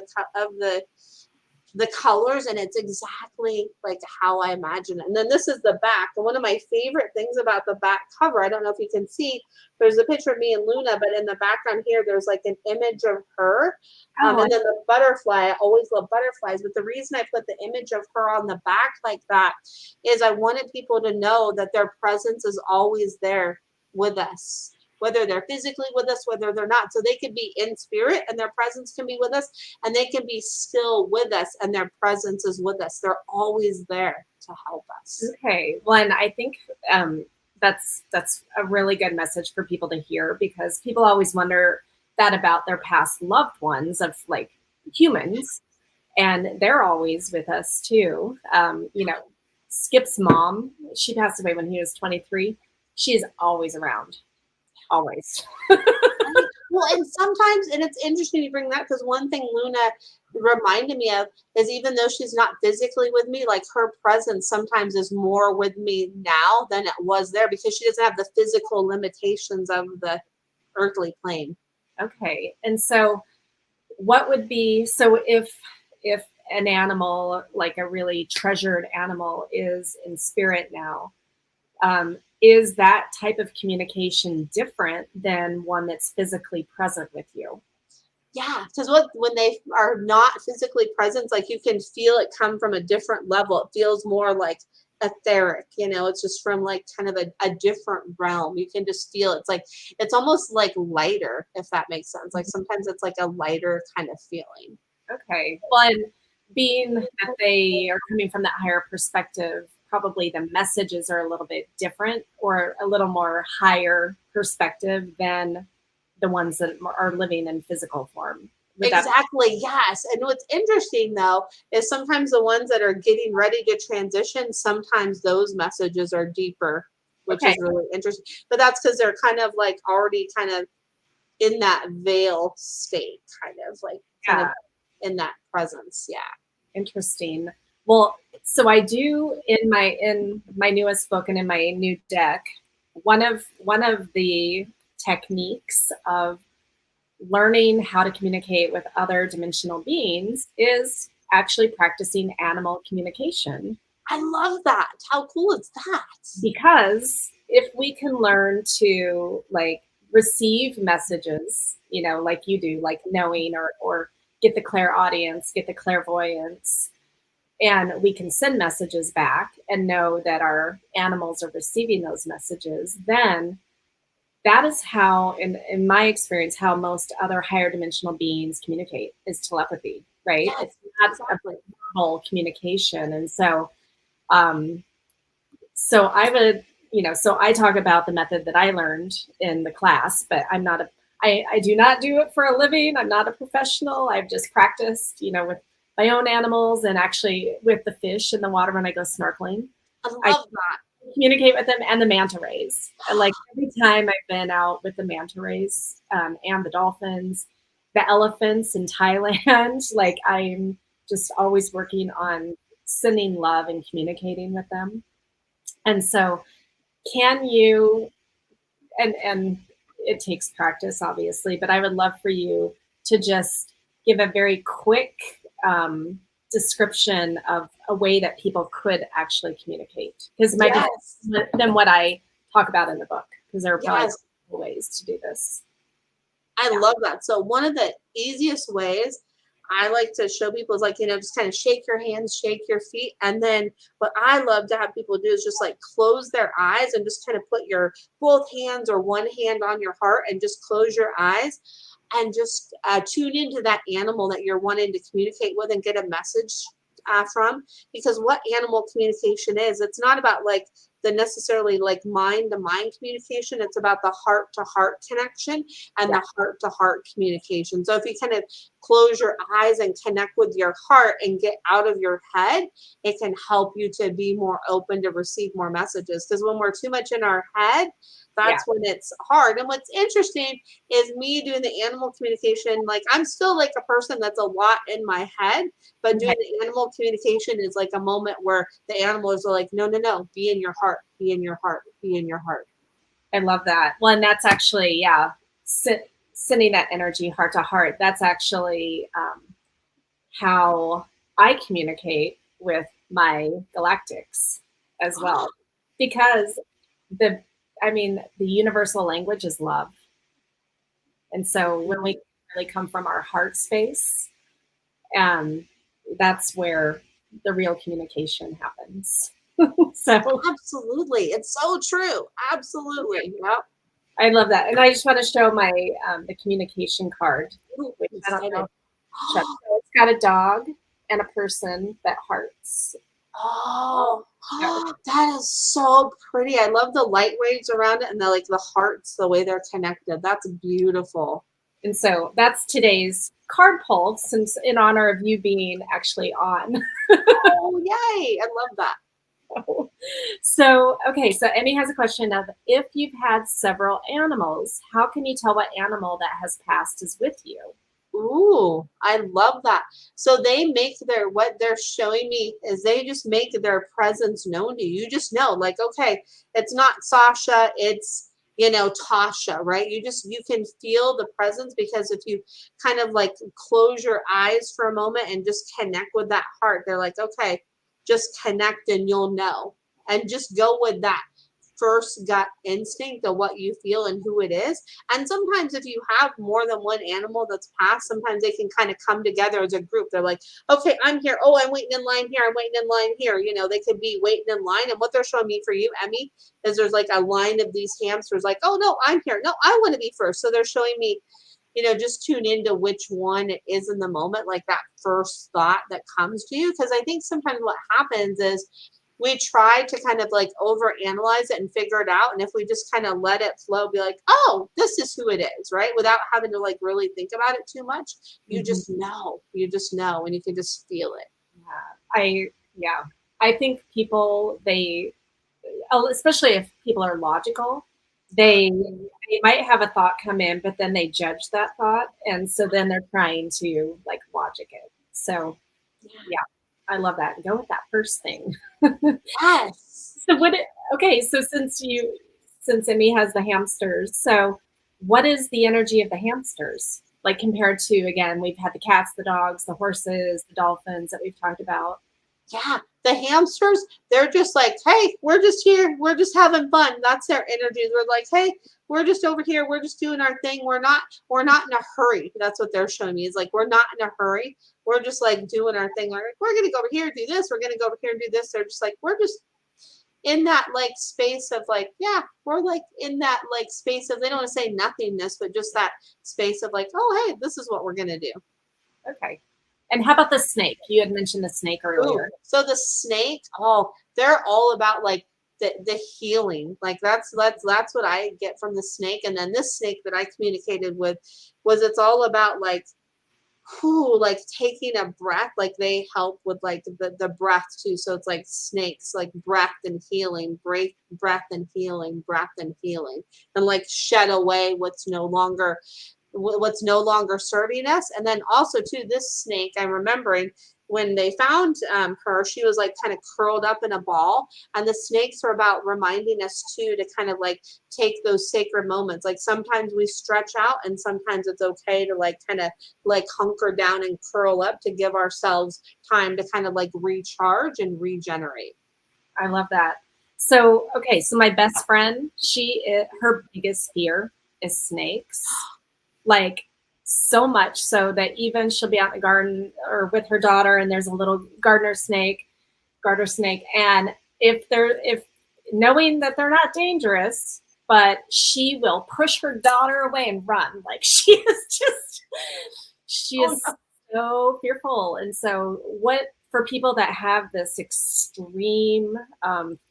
the colors, and it's exactly like how I imagine it. And then this is the back. And one of my favorite things about the back cover, I don't know if you can see, there's a picture of me and Luna, but in the background here, there's like an image of her. And then the butterfly. I always love butterflies, but the reason I put the image of her on the back like that is I wanted people to know that their presence is always there with us, whether they're physically with us, whether they're not. So they can be in spirit and their presence can be with us, and they can be still with us and their presence is with us. They're always there to help us. Okay. Well, and I think that's a really good message for people to hear, because people always wonder that about their past loved ones, of like humans, and they're always with us too. Skip's mom, she passed away when he was 23. She is always around. Always. Well, and sometimes, and it's interesting you bring that, because one thing Luna reminded me of is, even though she's not physically with me, like her presence sometimes is more with me now than it was there, because she doesn't have the physical limitations of the earthly plane. Okay. And so what would be, so if an animal, like a really treasured animal, is in spirit now, is that type of communication different than one that's physically present with you? Yeah, because when they are not physically present, like you can feel it come from a different level. It feels more like etheric, it's just from like kind of a different realm. You can just feel it. It's like, it's almost like lighter, if that makes sense. Like sometimes it's like a lighter kind of feeling. Okay. Well, and being that they are coming from that higher perspective, probably the messages are a little bit different, or a little more higher perspective than the ones that are living in physical form. Would that Exactly. Yes. And what's interesting though is sometimes the ones that are getting ready to transition, sometimes those messages are deeper, which okay? is really interesting. But that's because they're kind of like already kind of in that veil state, kind of Yeah, in that presence. Yeah. interesting. Well, so I do in my newest book and in my new deck, one of the techniques of learning how to communicate with other dimensional beings is actually practicing animal communication. I love that. How cool is that? Because if we can learn to like receive messages, like you do, like knowing or get the clairaudience, get the clairvoyance, and we can send messages back and know that our animals are receiving those messages, then that is how, in my experience, how most other higher dimensional beings communicate is telepathy, right? Yes, It's not a exactly. verbal communication. And um, so I would, so I talk about the method that I learned in the class, but I do not do it for a living. I'm not a professional. I've just practiced, with my own animals and actually with the fish in the water when I go snorkeling. I I love that. communicate with them and the manta rays. And like every time I've been out with the manta rays and the dolphins, the elephants in Thailand, like I'm just always working on sending love and communicating with them. And so, can you, and it takes practice, obviously, but I would love for you to just give a very quick description of a way that people could actually communicate, because it might be Yes. than what I talk about in the book, because there are probably Yes. ways to do this. I Yeah. love that. So one of the easiest ways I like to show people is like, just kind of shake your hands, shake your feet. And then what I love to have people do is just like close their eyes and just kind of put your both hands or one hand on your heart and just close your eyes and just tune into that animal that you're wanting to communicate with and get a message from. Because what animal communication is, it's not about like the necessarily like mind to mind communication. It's about the heart to heart connection and Yeah. the heart to heart communication. So if you kind of close your eyes and connect with your heart and get out of your head, it can help you to be more open to receive more messages. Because when we're too much in our head, Yeah. that's when it's hard. And what's interesting is me doing the animal communication. Like I'm still like a person that's a lot in my head, but Okay. doing the animal communication is like a moment where the animals are like, no, no, no, be in your heart, be in your heart, be in your heart. I love that. Well, and that's actually, yeah, sending that energy heart to heart. That's actually how I communicate with my galactics as well. Because the, I mean, the universal language is love. And so when we really come from our heart space, um, that's where the real communication happens. So Absolutely. It's so true. Absolutely. Yep. I love that. And I just want to show my the communication card, Ooh, which I'm I don't know. excited. So it's got a dog and a person that hearts. Oh, So, that is so pretty. I love the light waves around it and the like the hearts, the way they're connected. That's beautiful. and so that's today's card pull, since in honor of you being actually on. Oh, yay. I love that. So, okay, so Emmy has a question of, if you've had several animals, how can you tell what animal that has passed is with you? Ooh, I love that. So they make what they're showing me is they just make their presence known to you. You just know, like, okay, it's not Sasha, it's, Tasha, right? You can feel the presence because if you kind of like close your eyes for a moment and just connect with that heart, they're like, okay, just connect and you'll know. And just go with that first gut instinct of what you feel and who it is. And sometimes if you have more than one animal that's passed, sometimes they can kind of come together as a group. They're like, okay, I'm here. Oh, I'm waiting in line here. I'm waiting in line here. They could be waiting in line. And what they're showing me for you, Emmy, is there's like a line of these hamsters like, oh, no, I'm here. No, I want to be first. So they're showing me, just tune into which one it is in the moment, like that first thought that comes to you. Because I think sometimes what happens is we try to kind of like overanalyze it and figure it out. And if we just kind of let it flow, be like, oh, this is who it is, right? Without having to like really think about it too much. Mhm. You just know, and you can just feel it. Yeah, I think people, especially if people are logical, they might have a thought come in, but then they judge that thought, and so then they're trying to like logic it. So yeah, I love that. Go with that first thing. Yes. So okay, so since Emmy has the hamsters, so what is the energy of the hamsters? Like compared to, again, we've had the cats, the dogs, the horses, the dolphins that we've talked about. Yeah, the hamsters, they're just like, hey, we're just here. We're just having fun. That's their energy. They're like, hey, we're just over here. We're just doing our thing. We're not in a hurry. That's what they're showing me. Is like we're not in a hurry. We're just like doing our thing. We're gonna go over here and do this. We're gonna go over here and do this. They're just like, we're just in that like space of like, yeah, we're like in that like space of, they don't want to say nothingness, but just that space of like, oh, hey, this is what we're gonna do. Okay. And how about the snake? You had mentioned the snake earlier. Ooh, so the snake, oh, they're all about like the healing. Like that's what I get from the snake. And then this snake that I communicated with was, it's all about like, who, like taking a breath. Like they help with like the breath too. So it's like snakes, like breath and healing, breath and healing, breath and healing, and like shed away what's no longer serving us. And then also too, this snake, I'm remembering when they found her, she was like kind of curled up in a ball. And the snakes are about reminding us too to kind of like take those sacred moments. Like sometimes we stretch out, and sometimes it's okay to like kind of like hunker down and curl up to give ourselves time to kind of like recharge and regenerate. I love that. So, okay, so my best friend, her biggest fear is snakes. Like so much so that even she'll be out in the garden or with her daughter, and there's a little garter snake, and if knowing that they're not dangerous, but she will push her daughter away and run. Like she Oh, is so fearful. And so what, for people that have this extreme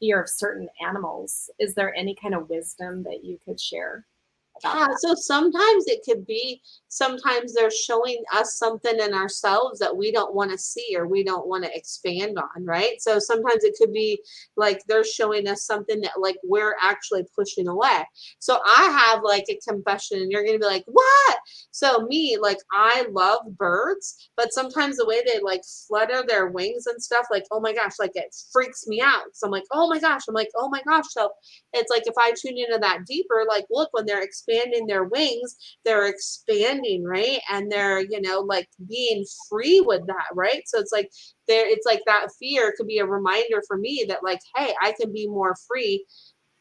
fear of certain animals, is there any kind of wisdom that you could share about yeah, that? so sometimes it could be, sometimes they're showing us something in ourselves that we don't want to see or we don't want to expand on, right? So sometimes it could be like they're showing us something that like we're actually pushing away. So I have like a confession, and you're gonna be like, what? So me, like I love birds, but sometimes the way they like flutter their wings and stuff, like, oh my gosh, like it freaks me out. So I'm like, oh my gosh, I'm like, oh my gosh. So it's like if I tune into that deeper, like look, when they're expanding their wings, they're expanding, right? And they're, like being free with that, right? So it's like that fear could be a reminder for me that like, hey, I can be more free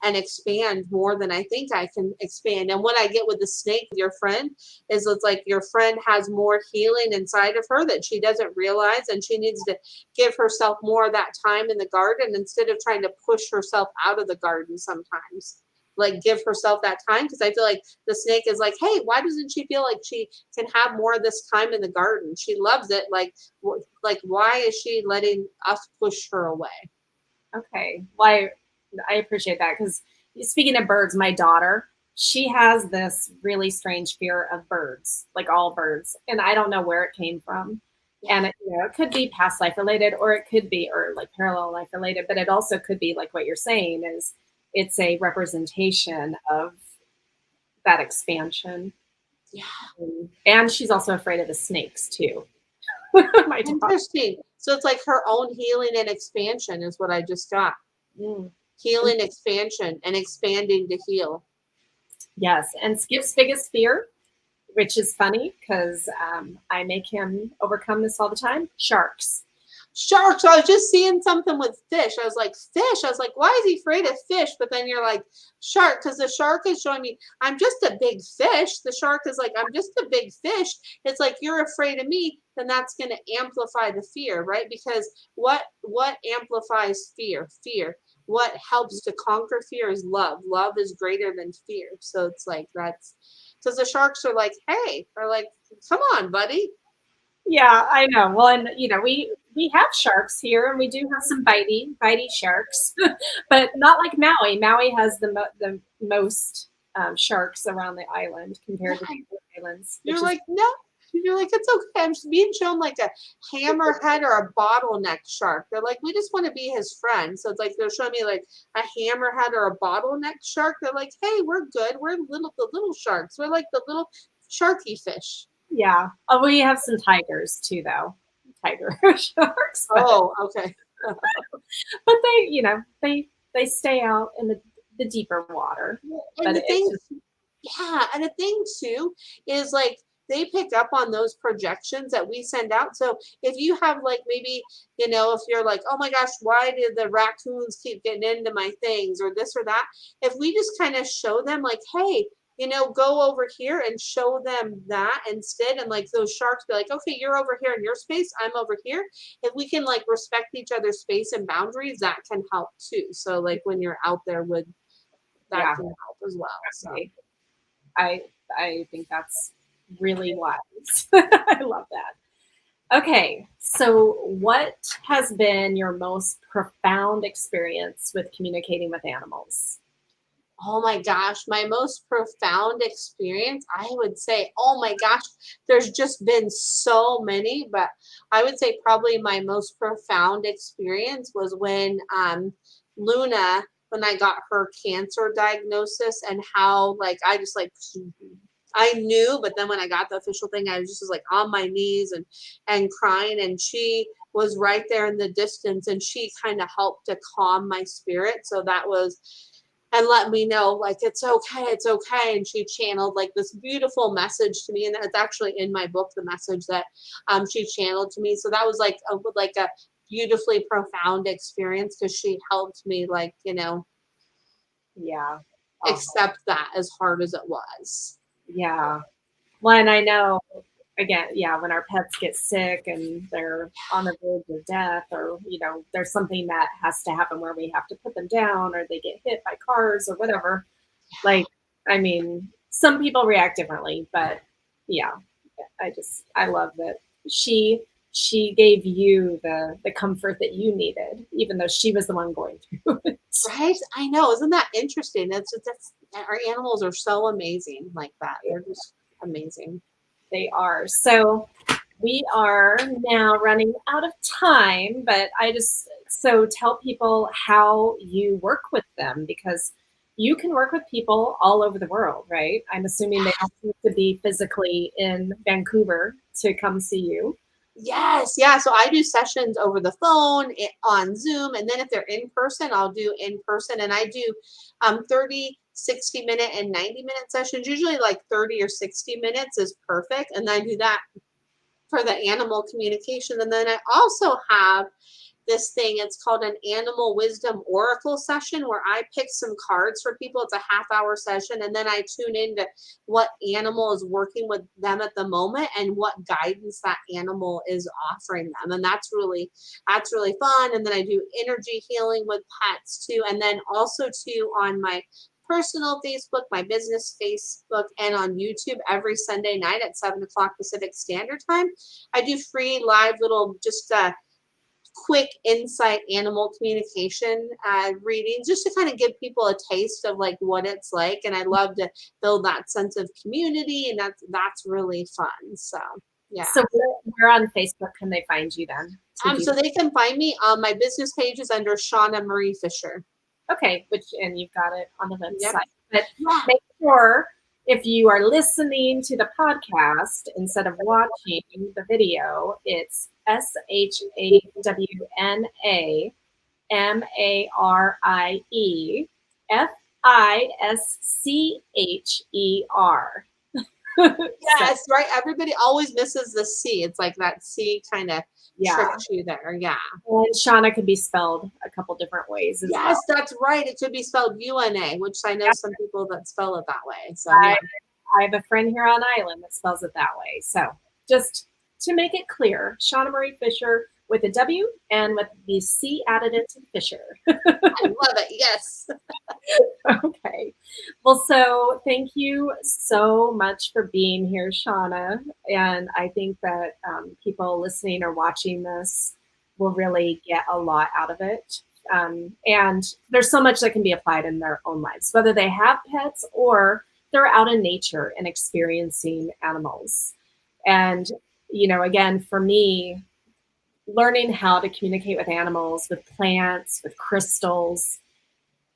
and expand more than I think I can expand. And what I get with the snake with your friend is, it's like your friend has more healing inside of her that she doesn't realize, and she needs to give herself more of that time in the garden instead of trying to push herself out of the garden sometimes. Like give herself that time, because I feel like the snake is like, hey, why doesn't she feel like she can have more of this time in the garden? She loves it. Like why is she letting us push her away? Okay. Well, I appreciate that, because speaking of birds, my daughter, she has this really strange fear of birds, like all birds, and I don't know where it came from. And it could be past life related, or it could be, or like parallel life related, but it also could be like what you're saying is it's a representation of that expansion. Yeah. And she's also afraid of the snakes too. My daughter. Interesting. So it's like her own healing and expansion is what I just got. Mm. Healing, expansion, and expanding to heal. Yes, and Skip's biggest fear, which is funny because I make him overcome this all the time, sharks. Sharks. I was just seeing something with fish. I was like, fish. I was like, why is he afraid of fish? But then you're like, shark, because the shark is showing me I'm just a big fish. The shark is like, I'm just a big fish. It's like, you're afraid of me, then that's going to amplify the fear, right? Because what amplifies fear? Fear. What helps to conquer fear is love. Love is greater than fear. So it's like that's because the sharks are like, hey, are like, come on, buddy. Yeah, I know. Well, and we have sharks here, and we do have some bitey sharks, but not like Maui. Maui has the most sharks around the island compared to the other islands, which You're is like, no. You're like, it's okay. I'm just being shown like a hammerhead or a bottleneck shark. They're like, we just want to be his friend. So it's like they're showing me like a hammerhead or a bottleneck shark. They're like, hey, we're good. We're the little sharks. We're like the little sharky fish. yeah. Oh, we have some tigers too, though. Tiger sharks, Oh, okay. but they, they stay out in the deeper water. And But the it's thing, just yeah, and the thing too is like they pick up on those projections that we send out. So if you have like maybe, if you're like, oh my gosh, why did the raccoons keep getting into my things or this or that? If we just kind of show them like, hey, go over here and show them that instead. And like those sharks be like, okay, you're over here in your space, I'm over here. If we can like respect each other's space and boundaries, that can help too. So like when you're out there with that yeah. can help as well. So. Okay. I think that's really wise. I love that. Okay, so what has been your most profound experience with communicating with animals? Oh my gosh, my most profound experience, I would say, oh my gosh, there's just been so many, but I would say probably my most profound experience was when Luna, when I got her cancer diagnosis and how like I just like I knew, but then when I got the official thing, I was just like on my knees and crying, and she was right there in the distance, and she kind of helped to calm my spirit. So that was and let me know like it's okay. And she channeled like this beautiful message to me, and it's actually in my book, the message that she channeled to me. So that was like a beautifully profound experience because she helped me like Yeah. Oh, accept that as hard as it was. yeah. Well, and I know, again, yeah, when our pets get sick and they're on the verge of death, or, there's something that has to happen where we have to put them down or they get hit by cars or whatever. Like, I mean, some people react differently, but yeah, I love that she gave you the comfort that you needed, even though she was the one going through it. Right? I know. Isn't that interesting? That's our animals are so amazing like that. They're just amazing. They are. So we are now running out of time, but so tell people how you work with them, because you can work with people all over the world, right? I'm assuming they don't have to be physically in Vancouver to come see you. Yes, yeah. So I do sessions over the phone, on Zoom, and then if they're in person, I'll do in person. And I do 30, 60-minute, and 90-minute sessions. Usually like 30 or 60 minutes is perfect. And I do that for the animal communication. And then I also have this thing. It's called an animal wisdom oracle session where I pick some cards for people. It's a half-hour session, and then I tune into what animal is working with them at the moment and what guidance that animal is offering them. And that's really fun. And then I do energy healing with pets too. And then also too on my personal Facebook, my business Facebook, and on YouTube every Sunday night at 7 o'clock Pacific Standard Time. I do free live little just quick insight animal communication readings just to kind of give people a taste of like what it's like. And I love to build that sense of community, and that's really fun. So yeah. So where on Facebook can they find you then? So they can find me on my business page is under Shawna Marie Fischer. Okay, and you've got it on the website. Yep. But Yeah. make sure if you are listening to the podcast instead of watching the video, it's SHAWNAMARIEFISCHER. Yes, right. Everybody always misses the C. It's like that C kind of Yeah. tricks you there. Yeah. And Shawna could be spelled a couple different ways as well. Yes, that's right. It could be spelled UNA, which I know some people that spell it that way. So I yeah. have a friend here on island that spells it that way. So just to make it clear, Shawna Marie Fischer with a W and with the C added into Fisher. I love it. Yes. Okay. Well, so thank you so much for being here, Shawna. And I think that people listening or watching this will really get a lot out of it. And there's so much that can be applied in their own lives, whether they have pets or they're out in nature and experiencing animals. And, again, for me, learning how to communicate with animals, with plants, with crystals,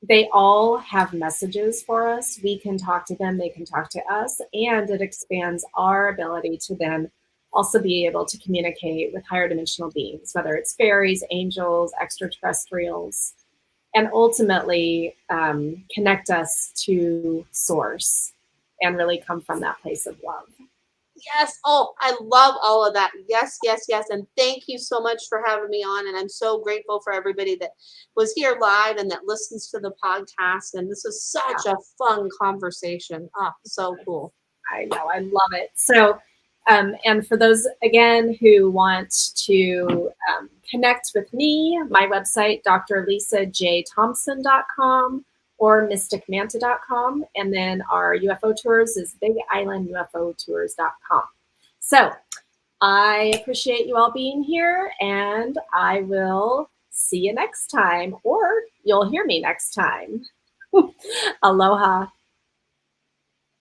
they all have messages for us. We can talk to them, they can talk to us, and it expands our ability to then also be able to communicate with higher dimensional beings, whether it's fairies, angels, extraterrestrials, and ultimately connect us to source and really come from that place of love. Yes. Oh, I love all of that. Yes, yes, yes. And thank you so much for having me on. And I'm so grateful for everybody that was here live and that listens to the podcast. And this was such a fun conversation. Oh, so cool. I know, I love it. So, and for those, again, who want to connect with me, my website, drlisajthompson.com or mysticmanta.com. And then our UFO tours is bigislandUFOtours.com. So I appreciate you all being here, and I will see you next time, or you'll hear me next time. Aloha.